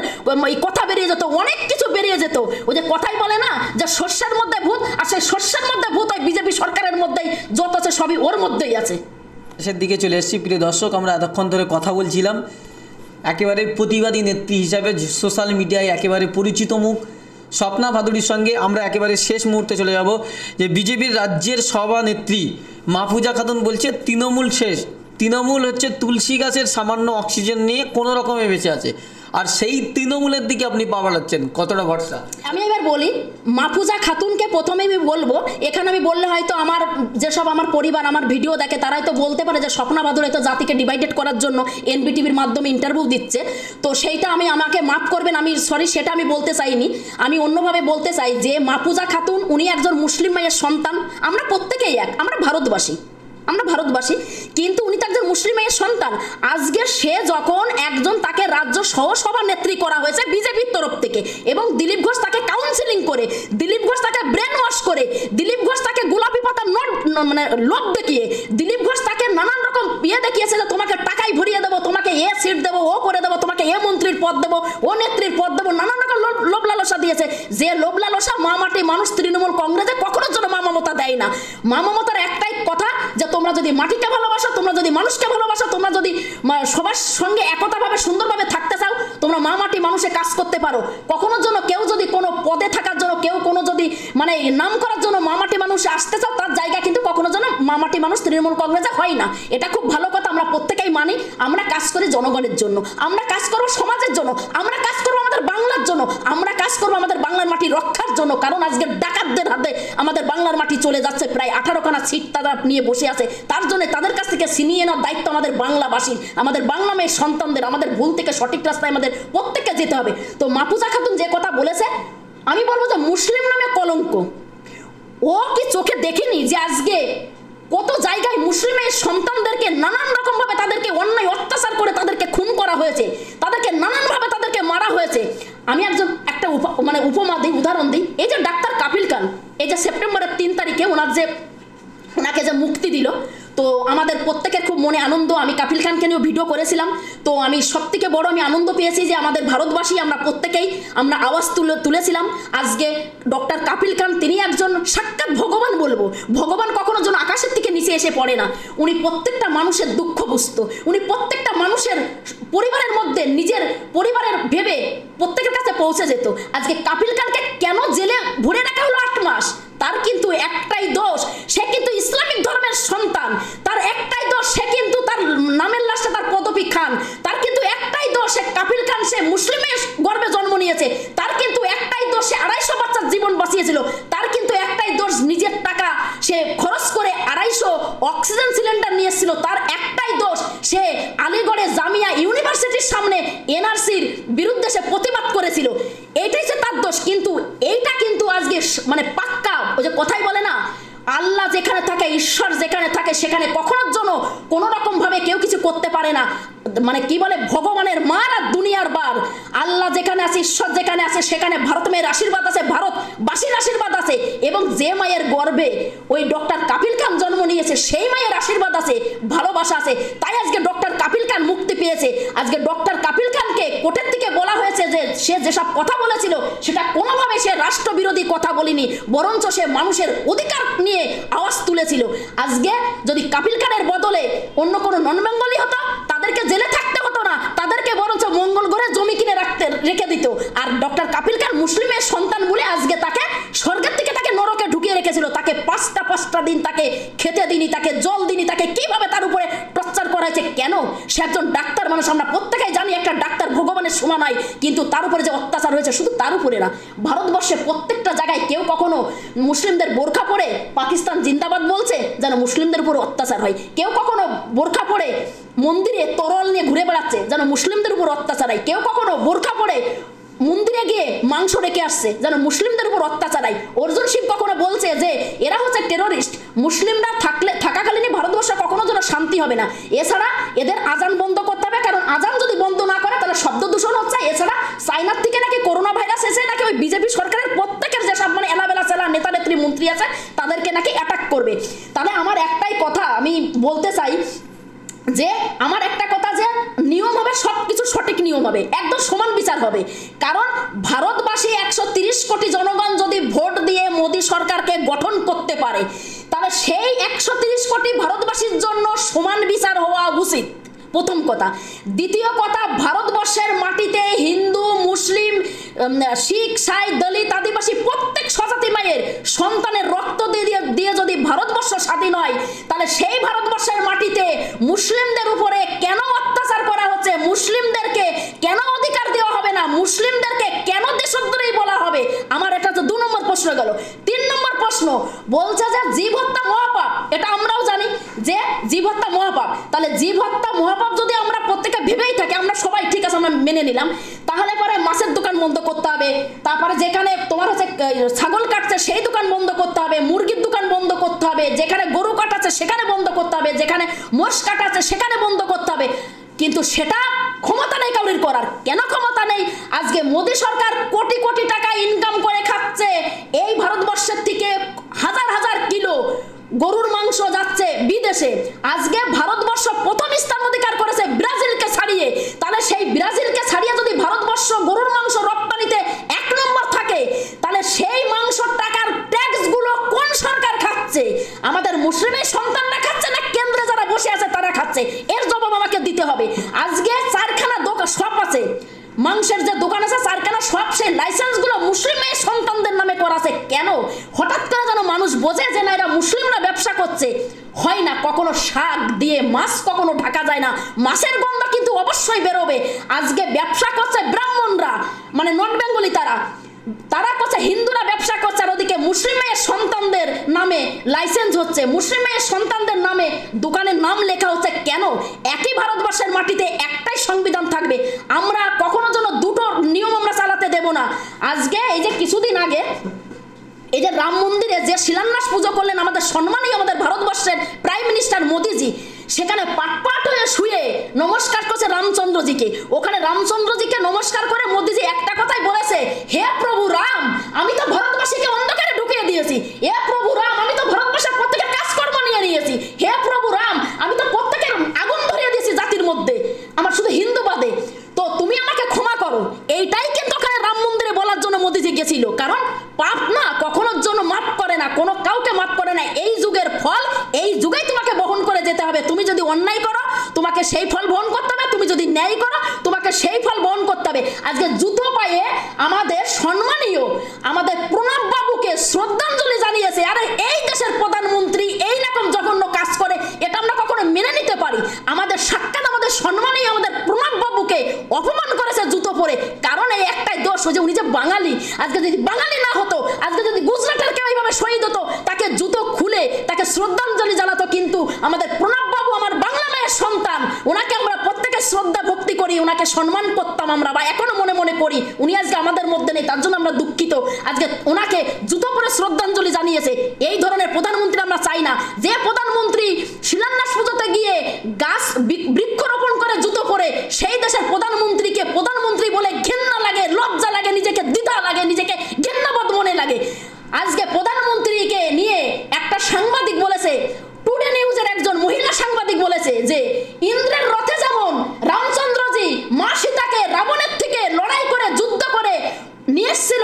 কথা বেরিয়ে যেত, অনেক কিছু বেরিয়ে যেত। ওই যে কথাই বলে না যে শস্যের মধ্যে ভূত, আর সেই শস্যের মধ্যে ভূত ওই বিজেপি সরকারের মধ্যে যত আছে সবই ওর মধ্যেই আছে। শেষের দিকে চলে এসেছি প্রিয় দর্শক, আমরা এতক্ষণ ধরে কথা বলছিলাম একেবারে প্রতিবাদী নেত্রী হিসাবে সোশ্যাল মিডিয়ায় একেবারে পরিচিত মুখ স্বপ্না ভাদুড়ির সঙ্গে। আমরা একেবারে শেষ মুহূর্তে চলে যাব যে বিজেপির রাজ্যের সভানেত্রী মাহফুজা খাতুন বলছে তৃণমূল শেষ, তৃণমূল হচ্ছে তুলসী গাছের সামান্য অক্সিজেন নিয়ে কোনো রকমে বেঁচে আছে, আর সেই তৃণমূলের দিকে আপনি পা বাড়াচ্ছেন, কতটা ভরসা? আমি এবার বলি মাহফুজা খাতুনকে প্রথমে আমি বলবো, এখানে আমি বললে হয়তো আমার যেসব আমার পরিবার আমার ভিডিও দেখে তারা হয়তো বলতে পারে যে স্বপ্না ভাদুড়ি তো জাতিকে ডিভাইডেড করার জন্য এনবিটিভির মাধ্যমে ইন্টারভিউ দিচ্ছে, তো সেইটা আমাকে মাফ করবেন, আমি সরি সেটা আমি বলতে চাইনি। আমি অন্যভাবে বলতে চাই যে মাহফুজা খাতুন উনি একজন মুসলিম মায়ের সন্তান, আমরা প্রত্যেকেই এক, আমরা ভারতবাসী, কিন্তু উনি তো একজন মুসলিম মেয়ের সন্তান। আজকে সে যখন একজন তাকে রাজ্য সহসভানেত্রী করা হয়েছে বিজেপির তরফ থেকে, এবং দিলীপ ঘোষ তাকে কাউন্সিলিং করে, দিলীপ ঘোষ তাকে ব্রেন ওয়াশ করে, দিলীপ ঘোষ তাকে গোলাপি পাতার মানে লোভ দেখিয়ে, দিলীপ ঘোষ তাকে নানান রকম দেখিয়েছে যে তোমাকে টাকাই ভরিয়ে দেবো, তোমাকে এ সিট দেবো, ও করে দেবো, তোমাকে এ মন্ত্রীর পদ দেবো, ও নেত্রীর পদ দেবো, নানান রকম লোভ লালসা দিয়েছে। যে লোভ লালসা মা মাটি মানুষ তৃণমূল কংগ্রেসে কখনোর জন্য মা মমতা দেয় না। মা মমতার একটাই কথা যে তোমরা যদি মাটিকে ভালোবাসো, তোমরা যদি মানুষকে ভালোবাসো, তোমরা যদি সবার সঙ্গে একতাভাবে সুন্দরভাবে থাকতে চাও, তোমরা মা মাটি মানুষে কাজ করতে পারো। কখনোর জন্য কেউ যদি কোনো পদে থাকার জন্য, কেউ কোনো যদি মানে নাম করার জন্য মা মাটি মানুষে আসতে চাও, তার জায়গা কিন্তু কখনো যেন মা মাটি মানুষ তৃণমূল কংগ্রেসে হয় না। এটা খুব ভালো কথা, আমরা প্রত্যেকেই মানি। আমরা কাজ করি জনগণের জন্য, আমরা কাজ করবো সমাজের জন্য, আমরা কাজ করবো আমাদের বাংলার জন্য, আমরা কাজ করবো আমাদের বাংলার মাটি রক্ষার জন্য। কারণ আজকে ডাকাতদের হাতে আমাদের বাংলার মাটি চলে যাচ্ছে, প্রায় 18খানা সিট তারা নিয়ে বসে আছে। তার জন্য তাদের কাছ থেকে ছিনিয়ে নেওয়ার দায়িত্ব আমাদের বাংলাবাসীর, আমাদের বাংলা মেয়ের সন্তানদের। আমাদের ভুল থেকে সঠিক রাস্তায় আমাদের প্রত্যেককে যেতে হবে। তো মাহফুজা খাতুন যে কথা বলেছে, আমি বলবো যে মুসলিম নামে কলঙ্ক। ও কি চোখে দেখেনি যে আজকে কত জায়গায় মুসলিমের সন্তানদেরকে নানান রকম ভাবে তাদেরকে অন্যায় অত্যাচার করে তাদেরকে খুন করা হয়েছে, তাদেরকে নানান ভাবে তাদেরকে মারা হয়েছে। আমি একটা উপমা দিই, উদাহরণ দিই। এই যে ডাক্তার কাপিল খান, এই যে সেপ্টেম্বরের 3 তারিখে ওনাকে যে মুক্তি দিল, তো আমাদের প্রত্যেকের খুব মনে আনন্দ। আমি কাপিল খানকে নিয়েও ভিডিও করেছিলাম। তো আমি সব থেকে বড় আমি আনন্দ পেয়েছি যে আমাদের ভারতবাসী আমরা প্রত্যেকেই আমরা আওয়াজ তুলেছিলাম। আজকে ডক্টর কাপিল খান তিনি একজন সাক্ষাৎ ভগবান বলবো। ভগবান কখনো যেন আকাশের থেকে নিচে এসে পড়ে না। উনি প্রত্যেকটা মানুষের দুঃখ বুঝতো, উনি প্রত্যেকটা মানুষের পরিবারের মধ্যে নিজের পরিবারের ভেবে প্রত্যেকের কাছে পৌঁছে যেত। আজকে কাপিল খানকে কেন জেলে ভরে রাখা হলো 8 মাস? তার কিন্তু একটাই দোষ, সে কিন্তু ইসলামিক ধর্মের সন্তান। তার একটাই দোষ, সে কিন্তু তার নামের লাস্টে তার পদবী খান। তার কিন্তু একটাই দোষ, সে কাপিল খান, সে মুসলিমের গর্ভে জন্ম নিয়েছে। তার কিন্তু একটাই দোষ, সে 250 বাচ্চার জীবন বাঁচিয়েছিল। তার কিন্তু একটাই দোষ, নিজের টাকা সে খরচ করে 250 অক্সিজেন সিলিন্ডার নিয়ে এসেছিল। তার একটাই দোষ, সে আলিগড়ে জামিয়া ইউনিভার্সিটির সামনে এনআরসির বিরুদ্ধে সে প্রতিবাদ করেছিল। এইটাই যে তার দোষ। কিন্তু এইটা কিন্তু আজকে মানে পাক্কা, ওই যে কথাই বলে না, আল্লাহ যেখানে থাকে, ঈশ্বর যেখানে থাকে, সেখানে কখনোর জন্য কোনো রকম ভাবে কেউ কিছু করতে পারে না। মানে কি বলে, ভগবানের মার আর দুনিয়ার বার, আল্লাহ যেখানে আছে, ঈশ্বর যেখানে আছে, সেখানে ভারত মেয়ের আশীর্বাদ আছে, ভারতবাসীর আশীর্বাদ আছে, এবং যে মায়ের গর্ভে ওই ডক্টর কাপিল খান জন্ম নিয়েছে সেই মায়ের আশীর্বাদ আছে, ভালোবাসা আছে। তাই আজকে ডক্টর কাপিল খান মুক্তি পেয়েছে। আজকে ডক্টর কাপিল খানকে কোর্টের থেকে বলা হয়েছে যে সে যেসব কথা বলেছিল সেটা কোনোভাবে সে রাষ্ট্রবিরোধী কথা বলেনি, বরঞ্চ সে মানুষের অধিকার নিয়ে আওয়াজ তুলেছিল। আজকে যদি কাপিল খানের বদলে অন্য কোনো নন বেঙ্গলি হতো, তাদেরকে জেলে থাকতে হতো না, তাদেরকে বরঞ্চ মঙ্গল গ্রহে জমি কিনে রেখে দিত। আর ডক্টর কাপিল খান মুসলিমের সন্তান বলে আজকে তাকে স্বর্গের থেকে তাকে নরকে ঢুকিয়ে রেখেছিল। তাকে পাঁচটা দিন তাকে খেতে দিনি, তাকে জল দিনি, তাকে কিভাবে তার উপরে টর্চার করা হয়েছে। কেন? সে একজন ডাক্তার মানুষ, আমরা প্রত্যেকেই জানি একটা ডাক্তার ভগবানের সমান হয়, কিন্তু তার উপরে যে অত্যাচার হয়েছে শুধু তার উপরে না, ভারতবর্ষে প্রত্যেকটা জায়গায় কেউ কখনো মুসলিমদের বোরখা পরে পাকিস্তান জিন্দাবাদ বলছে যেন মুসলিমদের উপর অত্যাচার হয়, কেউ কখনো বোরখা পরে মন্দিরে তরল নিয়ে ঘুরে বেড়াচ্ছে যেন মুসলিমদের উপর অত্যাচার হয়, কেউ কখনো বোরখা পরে মন্দিরে গিয়ে মাংস রেখে আসছে যেন মুসলিমদের উপর অত্যাচার হয়। অর্জুন সিং কখনো বলছে যে এরা হচ্ছে টেরোরিস্ট, মুসলিমরা থাকাকালীনই ভারতবর্ষে কখনো যেন শান্তি হবে না। এছাড়া এদের আজান বন্ধ করতে হবে, কারণ আজান যদি বন্ধ না করে তাহলে শব্দ দূষণ হচ্ছে। এছাড়া চাইনার থেকে নাকি করোনা ভাইরাস এসে নাকি ওই বিজেপি সরকারের প্রত্যেকের যেসব মানে এলাবেলা সেলা নেতা নেত্রী মন্ত্রী আছে তাদেরকে নাকি অ্যাটাক করবে। তাহলে আমার একটাই কথা আমি বলতে চাই যে আমার একটা কথা যে নিয়ম হবে, সব কিছু সঠিক নিয়ম হবে, একদম সমান বিচার হবে। কারণ ভারতবাসী 130 কোটি জনগণ যদি ভোট দিয়ে মোদী সরকারকে গঠন করতে পারে, তাহলে সেই 130 কোটি ভারতবাসীর জন্য সমান বিচার হওয়া উচিত, প্রথম কথা। দ্বিতীয় কথা, ভারতবর্ষের মাটিতে হিন্দু, মুসলিম, শিখ, সাই, দলিত, আদিবাসী প্রত্যেক স্বজাতি মায়ের সন্তানের রক্ত দিয়ে যদি ভারতবর্ষ স্বাধীন হয়, তাহলে সেই ভারতবর্ষের মাটিতে মুসলিমদের উপরে কেন অত্যাচার করা হচ্ছে, মুসলিমদেরকে কেন অধিকার দেওয়া হবে না, মুসলিমদেরকে কেন দেশদ্রোহী বলা হবে? আমার এটা তো 2 নম্বর প্রশ্ন গেল। 3 নম্বর প্রশ্ন বলছে যে জীব হত্যা মহাপাপ, এটা আমরাও জানি যে জীব হত্যা মহাপাপ। তাহলে জীব হত্যা মহাপাপ যদি আমরা প্রত্যেকে ভেবেই থাকি, আমরা সবাই ঠিক আছে আমরা মেনে নিলাম, তাহলে পরে মাছের দোকান বন্ধ করতে হবে, তারপরে যেখানে তোমার হচ্ছে ছাগল কাটছে সেই দোকান বন্ধ করতে হবে, মুরগির দোকান বন্ধ করতে হবে, যেখানে গরু কাটাচ্ছে সেখানে বন্ধ করতে হবে, যেখানে মোষ কাটাচ্ছে সেখানে বন্ধ করতে হবে। কিন্তু সেটা ক্ষমতা নেই কাউরির করার। কেন ক্ষমতা নেই? আজকে মোদী সরকার কোটি কোটি টাকা ইনকাম করে খাচ্ছে, এই ভারতবর্ষের থেকে হাজার হাজার কিলো গরুর মাংস যাচ্ছে বিদেশে। আজকে ভারতবর্ষ প্রথম স্থান অধিকার করেছে ব্রাজিলকে ছাড়িয়ে। তাহলে সেই ব্রাজিলকে ছাড়িয়ে যদি ভারতবর্ষ গরুর মাংস রপ্তানিতে 1 নম্বর থাকে, তাহলে সেই মাংসর টাকার ট্যাক্সগুলো কোন সরকার খাচ্ছে? আমাদের মুসলিমের সন্তানরা খাচ্ছে না কেন্দ্রে যারা বসে আছে তারা খাচ্ছে? এর জবাব আমাকে দিতে হবে। আজকে 4খানা শপ আছে, মাংসের যে দোকান আছে 4খানা শপ, সেই লাইসেন্সগুলো মুসলিমের সন্তানদের নামে করা আছে। কেন? হঠাৎ করে যেন মানুষ বোঝে যে না এরা মুসলিমরা ব্যবসা করছে। হয় না, কখনো শাক দিয়ে মাছ কখনো ঢাকা যায় না, মাছের গন্ধ কিন্তু অবশ্যই বেরোবে। আজকে ব্যবসা করছে ব্রাহ্মণরা, মানে নর্থ বেঙ্গলি, তারা করছে, হিন্দুরা ব্যবসা করছে, আর ওদিকে মুসলিমের সন্তানদের নামে লাইসেন্স হচ্ছে, মুসলিমের সন্তানদের নামে দোকানের নাম লেখা হচ্ছে। কেন? একই ভারতবর্ষের মাটিতে একটাই সংবিধান থাকবে, আমরা কখনো যেন দুটো নিয়ম আমরা চালাতে দেব না। আজকে এই যে কিছুদিন আগে এই যে রাম মন্দিরে যে শিলান্যাস পুজো করলেন আমাদের সম্মানী আমাদের ভারতবর্ষের প্রাইম মিনিস্টার মোদিজি, সেখানে পাট হয়ে শুয়ে নমস্কার করছে রামচন্দ্রজিকে। ওখানে রামচন্দ্রজিকে নমস্কার করে মোদিজি একটা কথাই বলেছে, হে প্রভু রাম, আমি তো ভারতবাসীকে অন্ধকারে ঢুকিয়ে দিয়েছি, হে প্রভু রাম, আমি তো ভারতবর্ষের প্রত্যেকের কাজকর্ম নিয়ে নিয়েছি, হে প্রভু রাম, আমি তো প্রত্যেকের আগুন ধরিয়ে দিয়েছি জাতির মধ্যে, আমার শুধু হিন্দু বাদে, তো তুমি আমাকে ক্ষমা করো। এইটাই কিন্তু ওখানে রাম মন্দিরে বলার জন্য মোদিজি গেছিল। কারণ পাপ না কখনোর জন্য মাফ করে না, কোনো কাউকে মাফ করে না। এই যুগের ফল এই যুগেই তোমাকে বহন করে যেতে হবে। তুমি যদি অন্যায় করো তোমাকে সেই ফল বহন করতে হবে, তুমি যদি ন্যায় করো তোমাকে সেই ফল বহন করতে হবে। আজকে জুতো পায়ে আমাদের সম্মানীয় আমাদের প্রণব বাবুকে শ্রদ্ধাঞ্জলি জানিয়েছে, আরে এই দেশের প্রধানমন্ত্রী এই রকম জঘন্য কাজ করে, এটা আমরা কখনো মেনে নিতে পারি? আমাদের সাক্ষাৎ আমাদের সম্মানীয় আমাদের প্রণব বাবুকে অপমান করেছে জুতো পরে। কারণ এই একটাই দোষ, যে উনি যে বাঙালি। আজকে যদি বাঙালি না হতো, আজকে যদি গুজরাটের কেউ এইভাবে শহীদ হতো, তাকে জুতো খুলে তাকে শ্রদ্ধাঞ্জলি জানাতো। কিন্তু আমাদের প্রণব বাবু আমার বাংলা মায়ের সন্তান, ওনাকে আমরা প্রত্যেকে শ্রদ্ধা ভক্তি করি, ওনাকে সম্মান করতাম আমরা, বা এখনো মনে মনে করি। উনি আজকে আমাদের মধ্যে নেই, তার জন্য আমরা দুঃখিত। আজকে ওনাকে জুতো পরে শ্রদ্ধাঞ্জলি জানিয়েছে। এই ধরনের প্রধানমন্ত্রী আমরা চাই না। যে প্রধানমন্ত্রী শিলান্যাস পুজোতে গিয়ে গাছ বৃক্ষরোপণ করে জুতো পরে, সেই দেশের প্রধানমন্ত্রীকে প্রধানমন্ত্রী বলে ঘেন্না লাগে, লজ্জা লাগে, নিজেকে দ্বিধা লাগে, নিজেকে ঘেন্নাবোধ মনে লাগে। আজকে প্রধানমন্ত্রীকে নিয়ে একটা সাংবাদিক বলেছে, টুডে নিউজের একজন মহিলা সাংবাদিক বলেছে যে ইন্দ্রের রথে যেমন রামচন্দ্রজি মা সীতাকে রাবণের থেকে লড়াই করে যুদ্ধ করে নিয়ে এসেছিল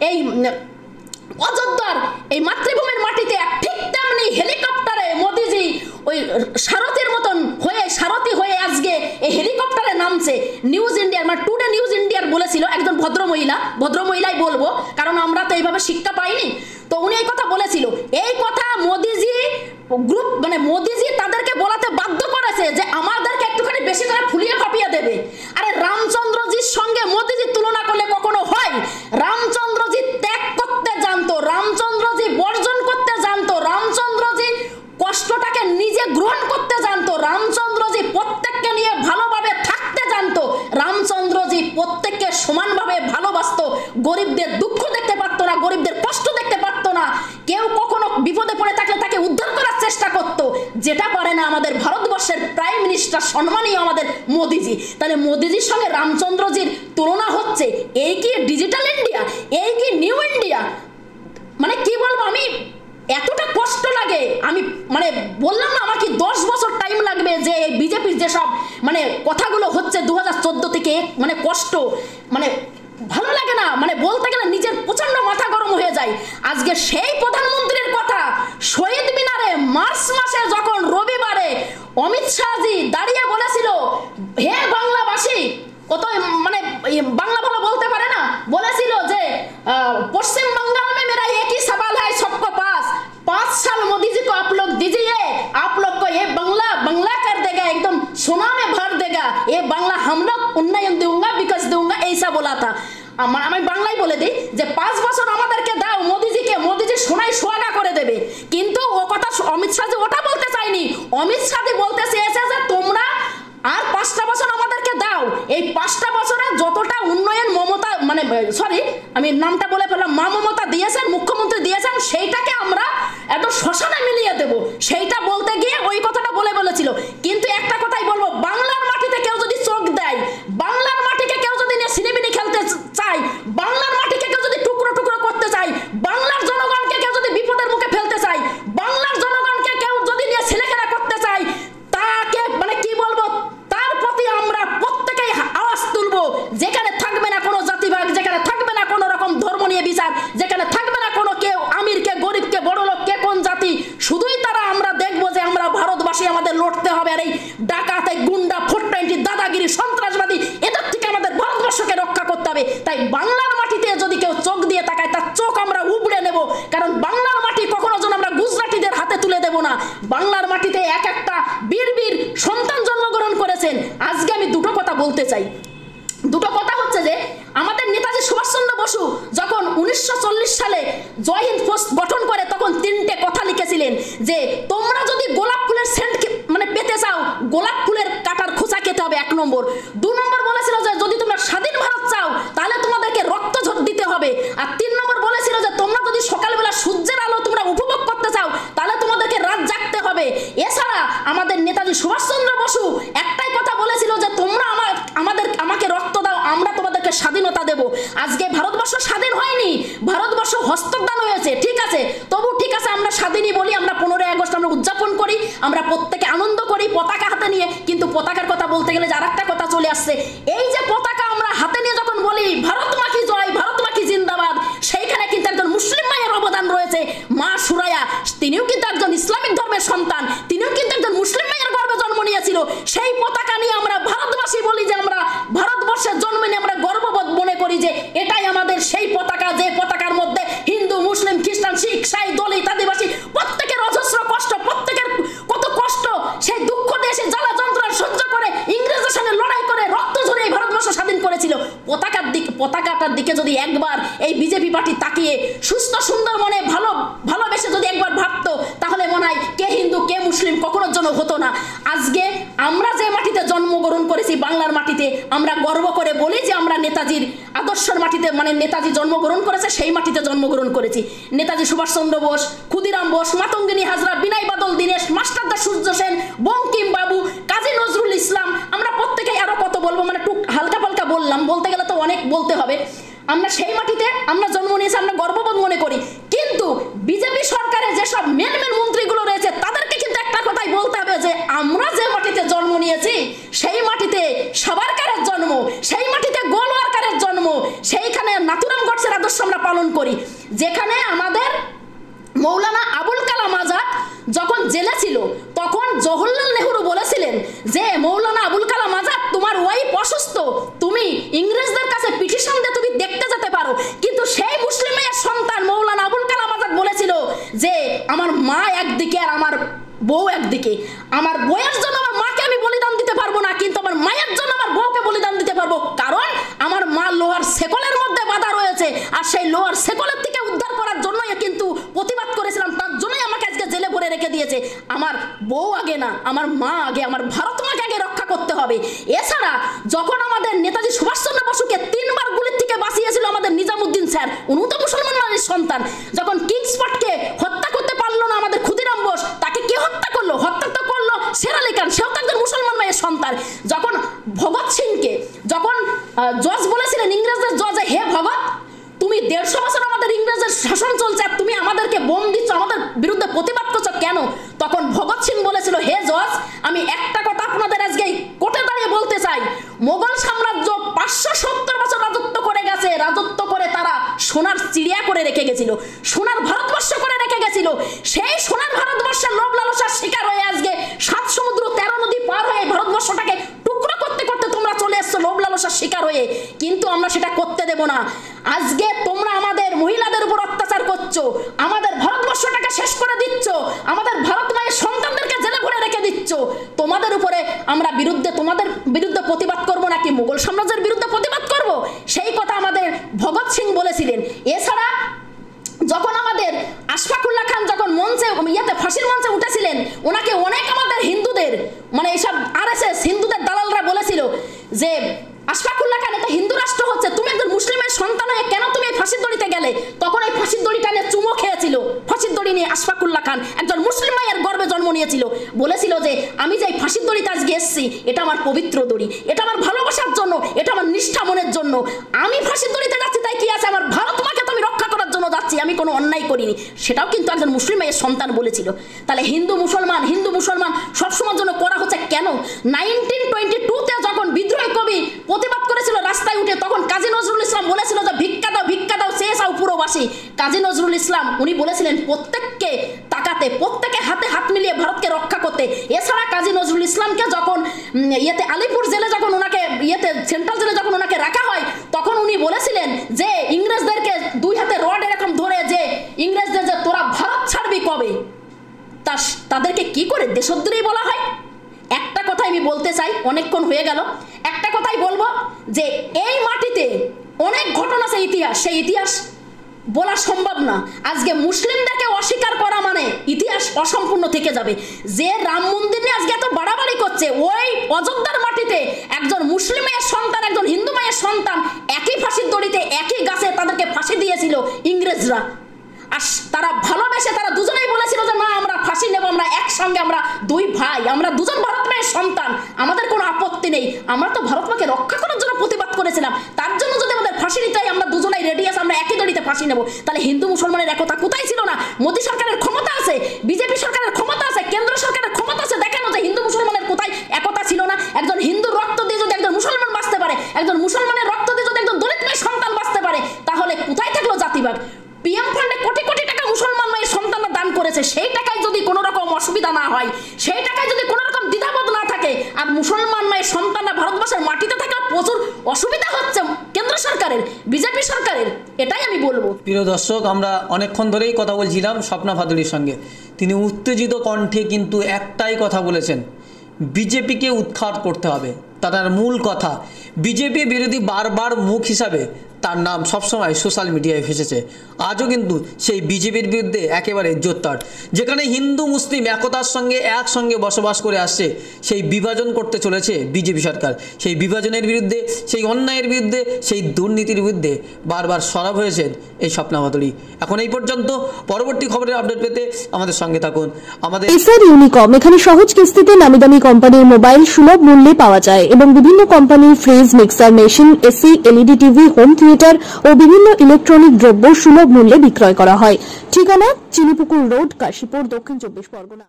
এই অযোধ্যার এই মাতৃভূমির মাটিতে, ঠিক তেমনি হেলিকপ্টারে মোদিজি ওই সারথীর মতন হয়ে, সারথী হয়ে আজকে এই হেলিকপ্টারে নামছে। নিউজ ইন্ডিয়ার মানে টুডে নিউজ ইন্ডিয়ার বলেছিল একজন ভদ্রমহিলাই বলবো, কারণ আমরা তো এইভাবে শিক্ষা পাইনি। তো উনি এই কথা বলেছিল। এই কথা মোদিজি গ্রুপ মানে মোদিজি তাদেরকে বলাতে বাধ্য করেছে যে আমাদেরকে একটুখানি বেশি করে ফুলিয়ে ফাঁপিয়ে দেবে। আরে রামচন্দ্রজির সঙ্গে মোদিজি তুলনা করলে কখনো হয়? রামচন্দ্রজি ত্যাগ করতে জানতো, রামচন্দ্রজি বর্জন করতে জানতো, রামচন্দ্রজি কষ্টটাকে নিজে গ্রহণ করতে জানতো, রামচন্দ্রজি প্রত্যেককে নিয়ে ভালোভাবে থাকতে জানতো, রামচন্দ্রজি প্রত্যেককে সমানভাবে ভালোবাসতো, গরিবদের দুঃখ দেখতে পারতো না, গরিবদের কষ্ট দেখতে পারতো না, কেউ কখনো বিপদে পড়ে থাকলে তাকে উদ্ধার করার চেষ্টা করতো, যেটা পারে না আমাদের ভারতবর্ষের প্রাইম মিনিস্টার সম্মানীয় আমাদের মোদিজি। তাহলে মোদিজির সঙ্গে রামচন্দ্রজির তুলনা হচ্ছে। এই কি ডিজিটাল ইন্ডিয়া? এই কি নিউ ইন্ডিয়া? মানে কি বলবো, আমি এতটা কষ্ট লাগে। আমি মানে বললাম না, আমার কি 10 বছর টাইম লাগবে যে বিজেপির যেসব মানে কথাগুলো হচ্ছে 2014 থেকে, মানে কষ্ট, মানে ভালো লাগে না, মানে বলতে গেলে নিজের প্রচন্ড মাথা গরম হয়ে যায়। আজকে সেই প্রধানমন্ত্রীর কথা শহীদ মিনারে মার্চ মাসে যখন রবিবারে অমিত শাহজি দাঁড়িয়ে বলেছিল, হে বাংলাবাসী, কত মানে বাংলা ভালো বলতে পারে না, বলেছিল যে পশ্চিম बंगाल में मेरा एक ही सवाल है सबको पास, 5 साल मोदी जी को आप लोग दीजिए, आप लोग को ये बंगला कर देगा, एकदम सोना में भर देगा, ये बांग्ला हम लोग उन्नयन दूंगा, विकास दूंगा, ऐसा बोला था। আমি বাংলায় বলে দিই যে 5 বছর আমাদেরকে দাও মোদিজিকে, মোদিজি সোনায় সোহাগা করে দেবে। কিন্তু ও কথা অমিত শাহজি ওটা বলতে চাইনি। অমিত শাহজি বলতে চেয়েছে যে তোমরা আর 5টা বছর আমাদেরকে দাও, এই 5টা বছরে যতটা উন্নয়ন মমতা মানে সরি আমি নামটা বলে ফেললাম, মা মমতা দিয়েছেন, মুখ্যমন্ত্রী দিয়েছেন, সেইটাকে আমরা একদম শ্মশানে মিলিয়ে দেব। সেইটা বলতে গিয়ে ওই কথাটা বলেছিল। কিন্তু একটা কথাই বলবো, বাংলার মাটিতে কেউ যদি চোখ দেয়, বাংলার মাটিকে কেউ যদি নিয়ে সিনেমিনি খেলতে চায়, বাংলার মাটিকে কেউ যদি টুকরো টুকরো করতে চায়, বাংলার জনগণকে কেউ যদি বিপদের মুখে ফেলতে চায়, বাংলার জনগণকে কেউ যদি নিয়ে ছেলেখেলা করতে চায়, তাকে মানে কি বলবো, তার প্রতি আমরা প্রত্যেকেই আওয়াজ তুলবো। যেখানে থাকবে না কোনো জাতিভাগ, যেখানে থাকবে না কোনো রকম ধর্ম নিয়ে বিচার, যেখানে থাকবে না কোনো কেউ আমির কে গরিব কে বড় লোক কে কোন জাতি, শুধুই তারা আমরা দেখবো যে আমরা ভারতবাসী আমাদের লড়তে হবে। আর এই ডাকাতে গুন্ডা 420 দাদাগিরি সন্ত্রাসবাদী এদের থেকে আমাদের ভারতবর্ষকে রক্ষা করতে হবে। তাই বাংলার মাটিতে যদি কেউ চোখ দিয়ে তাকায়, তার চোখ আমরা উবড়ে নেব। কারণ বাংলার মাটি কখনো যেন আমরা গুজরাটিদের হাতে তুলে দেব না। বাংলার মাটিতে এক একটা বীর বীর সন্তান জন্মগ্রহণ করেছেন। আজকে আমি দুটো কথা বলতে চাই। দুটো কথা হচ্ছে যে আমাদের নেতাজি সুভাষচন্দ্র বসু যখন 1940 সালে জয় হিন্দ ফোর্স গঠন করে, তখন 3টে কথা লিখেছিলেন যে তোমরা যদি গোলাপ ফুলের সেন্ট মানে পেতে চাও, গোলাপ ফুলের কাটার খোঁচা খেতে হবে, 1 নম্বর। 2 নম্বর বলেছিল যে যদি তোমরা স্বাধীন ভারত চাও তাহলে তোমাদেরকে রক্ত দিতে হবে। আর 3 নম্বর বলেছিল যে তোমরা যদি সকালবেলা সূর্যের আলো তোমরা উপভোগ করতে চাও তাহলে তোমাদেরকে রাত জাগতে হবে। এছাড়া আমাদের নেতাজি সুভাষচন্দ্র বসু একটাই কথা বলেছিল যে তোমরা আমাকে রক্ত দাও, আমরা তোমাদেরকে স্বাধীনতা দেব। আজকে ভারতবর্ষ স্বাধীন হয়নি, ভারতবর্ষ হস্তদান হয়েছে, ঠিক আছে, তবু ঠিক আছে আমরা স্বাধীনই বলি, আমরা 15ই আগস্ট আমরা উদযাপন করি, আমরা প্রত্যেকে আনন্দ করি পতাকা হাতে নিয়ে। কিন্তু পতাকার কথা বলতে গেলে আর একটা কথা চলে আসছে, এই যে পতাকা আমরা হাতে নিয়ে যখন বলি ভারত মা কি জয়, ভারত মা কি জিন্দাবাদ, সেইখানে কিন্তু একজন মুসলিম মায়ের অবদান রয়েছে। মা সুরায়া, তিনিও কিন্তু একজন ইসলামিক ধর্মের সন্তান, তিনিও কিন্তু একজন মুসলিম মায়ের গর্ভে জন্ম নিয়েছিল। সেই পতাকা নিয়ে আমরা ভারতবাসী বলি যে আমরা ভারতবর্ষের জন্ম নিয়ে আমরা গর্ববোধ মনে করি যে এটাই আমাদের সেই পতাকা, যে পতাকার মধ্যে হিন্দু মুসলিম খ্রিস্টান শিখ সাই দলিত আদিবাসী প্রত্যেকের অজস্র কষ্ট, প্রত্যেকের কত কষ্ট, সেই দুঃখ দিয়ে সে জ্বালা যন্ত্রণা সহ্য করে ইংরেজদের সাথে লড়াই করে রক্ত ঝরে এই ভারতবর্ষ স্বাধীন করেছিল। পতাকাটার দিকে যদি একবার এই বিজেপি পার্টি তাকিয়ে সুস্থ সুন্দর মনে ভালোবেসে যদি একবার ভাবতো, তাহলে মনে হয় কে হিন্দু কে মুসলিম কখনোর জন্য হতো না। আজকে আমরা যে মাটিতে জন্মগ্রহণ করেছি, বাংলার মাটিতে, আমরা গর্ব করে বলি যে আমরা নেতাজির আদর্শের মাটিতে, মানে নেতাজি জন্মগ্রহণ করেছে সেই মাটিতে জন্মগ্রহণ করেছি। নেতাজি সুভাষচন্দ্র বোস, ক্ষুদিরাম বোস, মাতঙ্গিনী হাজরা, বিনয় আমরা সেই মাটিতে আমরা জন্ম নিয়েছি, আমরা গর্ববোধ মনে করি। কিন্তু বিজেপি সরকারের যেসব মেন মন্ত্রীগুলো রয়েছে তাদেরকে কিন্তু একটা কথাই বলতে হবে যে আমরা যে মাটিতে জন্ম নিয়েছি সেই মাটিতে সাভারকারের জন্ম, সেই মাটিতে গোলওয়ারকারের জন্ম, সেইখানে নাথুরাম গডসের আদর্শ আমরা পালন করি। যেখানে আমাদের মৌলানা আবুল কালাম আজাদ যখন জেলে ছিল তখন জওহরলাল নেহরু বলেছিলেন যে মৌলানা আবুল কালাম আজাদ তোমার ওয়াইফ অসুস্থ, তুমি ইংরেজদের কাছে পিটিশন দিয়ে তুমি দেখতে যেতে পারো। কিন্তু সেই মুসলিম মেয়ের সন্তান মৌলানা আবুল কালাম আজাদ বলেছিল যে আমার মা একদিকে আর আমার বউ একদিকে, আমার বউয়ের জন্য আমার মাকে আমি বলিদান দিতে পারবো না, কিন্তু আমার মায়ের জন্য আমার বউকে বলিদান দিতে পারবো, কারণ আমার মা লোহার শেকলের মধ্যে বাঁধা রয়েছে, আর সেই লোহার শেকলের থেকে উদ্ধার করার জন্যই কিন্তু প্রতিবাদ করেছিলাম, তার জন্যই আমাকে আজকে জেলে ভরে রেখে দিয়েছে। আমার বউ আগে না, আমার মা আগে, আমার ভারত মাকে আগে রক্ষা করতে হবে। এছাড়া যখন আমাদের নেতাজি সুভাষচন্দ্র বসুকে 3 বার গুলির থেকে বাঁচিয়েছিল আমাদের নিজামুদ্দিন স্যার, উনি তো মুসলমান মানুষের সন্তান, যখন কিংসপটকে হত্যা করতে পারলো না আমাদের ক্ষুদিরাম বোস, তাকে কে হত্যা করলো? হত্যা তো করলো শের আলী খান, সেও তো একজন মুসলমান মায়ের সন্তান। যখন ভগৎ সিংকে যখন জজ বলেছিলেন ইংরেজদের জজে, হে ভগৎ তুমি 150 বছর আমাদের ইংরেজের শাসন চলছে আর তুমি আমাদেরকে বোম দিচ্ছ, আমাদের বিরুদ্ধে প্রতিবাদ করছো কেন? তখন ভগৎ সিং বলেছিল, হে জজ আমি একটা কথা আপনাদের আজকে কোর্টে দাঁড়িয়ে বলতে চাই, মোগল সাম্রাজ্য 570 বছর রাজত্ব করে গেছে, রাজত্ব করে তারা সোনার চিড়িয়া করে রেখে গেছিল, সোনার ভারতবর্ষ করে রেখে গেছিল, সেই সোনার ভারতবর্ষের লোভ লালসার শিকার হয়ে আজকে 7 সমুদ্র 13 নদী পার হয়ে ভারতবর্ষটাকে টুকরো করতে করতে তোমরা চলে এসছো লোভ লালসার শিকার হয়ে, কিন্তু আমরা সেটা করতে দেব না। আজকে তোমরা আমাদের মহিলাদের উপর অত্যাচার করছো, আমাদের ভারতবর্ষটাকে শেষ করে দিচ্ছ, আমাদের ভারত মায়ের সন্তানদেরকে জেলে ভরে রেখে দিচ্ছ, তোমাদের উপরে আমরা তোমাদের বিরুদ্ধে প্রতিবাদ করব নাকি মুঘল সাম্রাজ্যের বিরুদ্ধে প্রতিবাদ করব? সেই কথা আমাদের ভগৎ সিং বলেছিলেন। এছাড়া যখন আমাদের আশফাকুল্লাহ খান যখন ফাঁসির মঞ্চে উঠেছিলেন, ওনাকে অনেক আমাদের হিন্দুদের মানে এইসব আরএসএস হিন্দুদের দালালরা বলেছিল যে আশফাকুল্লাহ খান এটা হিন্দু রাষ্ট্র হচ্ছে, তুমি একজন মুসলিমের সন্তান হয়ে কেন তুমি এই ফাঁসির দড়িতে গেলে? তখন এই ফাঁসির দড়িটা নিয়ে চুমো খেয়েছিল, ফাঁসির দড়ি নিয়ে আশফাকুল্লাহ খান একজন মুসলিম মায়ের গর্ভে জন্ম নিয়েছিল, বলেছিল যে আমি যে ফাঁসির দড়িতে আজকে এসেছি এটা আমার পবিত্র দড়ি, এটা আমার ভালোবাসার জন্য, এটা আমার নিষ্ঠা মনের জন্য, আমি ফাঁসির দড়িতে যাচ্ছি তাই কি আছে, আমার ভারত মাকে তো আমি রক্ষা করার জন্য যাচ্ছি, আমি কোনো অন্যায় করিনি। সেটাও কিন্তু একজন মুসলিম মায়ের সন্তান বলেছিল। তাহলে হিন্দু মুসলমান সবসময়ের জন্য করা হচ্ছে কেন? 1922-তে যখন বিদ্রোহী কবি প্রতিবাদ করেছিল রাস্তায় উঠে, তখন কাজী নজরুল ইসলাম বলেছিল যে ভিক্ষা দাও শেষ আও পুরোবাসী। কাজী নজরুল ইসলাম উনি বলেছিলেন প্রত্যেককে তাকাতে, প্রত্যেকে হাতে হাত মিলিয়ে ভারতকে রক্ষা করতে। এছাড়া কাজী নজরুল ইসলামকে যখন আলিপুর জেলে যখন ওনাকে সেন্ট্রাল জেলে যখন ওনাকে রাখা হয়, তখন উনি বলেছিলেন যে ইংরেজদেরকে 2 হাতে রড এরকম ধরে যে ইংরেজদের যে তোরা ভারত ছাড়বি কবে, তাদেরকে কি করে দেশদ্রোহী বলা হয়? একটা কথাই আমি বলতে চাই, অনেকক্ষণ হয়ে গেল, একটা কথাই বলবো যে এই মাটিতে অনেক ঘটনা আছে, ইতিহাস, সেই ইতিহাস বলা সম্ভব না। আজকে মুসলিমদেরকে অস্বীকার করা মানে ইতিহাস অসম্পূর্ণ থেকে যাবে। যে রাম মন্দির নিয়ে আজকে এত বাড়াবাড়ি করছে, ওই অযোধ্যার মাটিতে একজন মুসলিম মায়ের সন্তান, একজন হিন্দু মায়ের সন্তান একই ফাঁসির দড়িতে একই গাছে তাদেরকে ফাঁসি দিয়েছিল ইংরেজরা। আর তারা ভালোবেসে তারা দুজনেই বলেছিল যে না আমরা ফাঁসি নেব, আমরা একসঙ্গে, আমরা 2 ভাই, আমরা 2জন ভারত মায়ের সন্তান, আমাদের কোনো আপত্তি নেই, আমরা তো ভারত মাকে রক্ষা করার জন্য প্রতিবাদ করেছিলাম, তার জন্য যদি আমাদের ফাঁসি নিতে হয় আমরা দুজনেই রেডি আছি, আমরা একই দড়িতে ফাঁসি নেব। তাহলে হিন্দু মুসলমানের একতা কোথায় ছিল না? মোদী সরকারের ক্ষমতা আছে, বিজেপি সরকারের ক্ষমতা আছে, কেন্দ্র সরকারের ক্ষমতা আছে, দেখানো যে হিন্দু মুসলমানের কোথায় একতা ছিল না? একজন হিন্দুর রক্ত দিয়ে যদি একজন মুসলমান বাঁচতে পারে, একজন মুসলমানের রক্ত দিয়ে যদি একজন দলিত মায়ের সন্তান বাঁচতে পারে, তাহলে কোথায় থাকলো জাতিবাদ? পিএম ফান্ডে কোটি কোটি টাকা মুসলমান মায়ের সন্তানরা দান করেছে, সেই টাকায় যদি কোনো রকম অসুবিধা না হয়, সেই টাকায় যদি কোনো রকম দ্বিধাবোধ না থাকে, আর মুসলমান মায়ের সন্তানরা ভারতবর্ষের মাটিতে থাকা প্রচুর অসুবিধা হচ্ছে কেন্দ্র সরকারের, বিজেপি সরকারের, এটাই আমি বলবো। প্রিয় দর্শক, আমরা অনেকক্ষণ ধরেই কথা বলছিলাম স্বপ্না ভাদুড়ির সঙ্গে। তিনি উত্তেজিত কণ্ঠে কিন্তু একটাই কথা বলেছেন, বিজেপিকে উৎখাত করতে হবে। তার মূল কথা, বিজেপি বিরোধী বারবার মুখ হিসাবে তার নাম সবসময় সোশ্যাল মিডিয়ায় ভেসেছে। আজও কিন্তু সেই বিজেপির বিরুদ্ধে একেবারে জোরদার, যেখানে হিন্দু মুসলিম একতার সঙ্গে একসঙ্গে বসবাস করে আসছে, সেই বিভাজন করতে চলেছে বিজেপি সরকার। সেই বিভাজনের বিরুদ্ধে, সেই অন্যায়ের বিরুদ্ধে, সেই দুর্নীতির বিরুদ্ধে বারবার সরব হয়েছেন এই স্বপ্না ভাদুড়ি। এখন এই পর্যন্ত, পরবর্তী খবরের আপডেট পেতে আমাদের সঙ্গে থাকুন। আমাদের এসআর ইউনিকম, এখানে সহজ কিস্তিতে নামি দামি কোম্পানির মোবাইল সুলভ মূল্যে পাওয়া যায় এবং বিভিন্ন কোম্পানির fridge, mixer machine, AC, LED TV, home theatre ও বিভিন্ন ইলেকট্রনিক দ্রব্য সুলভ মূল্যে বিক্রয় করা হয়। ঠিকানা চিনিপুকুর রোড, কাশীপুর, দক্ষিণ 24 পরগনা।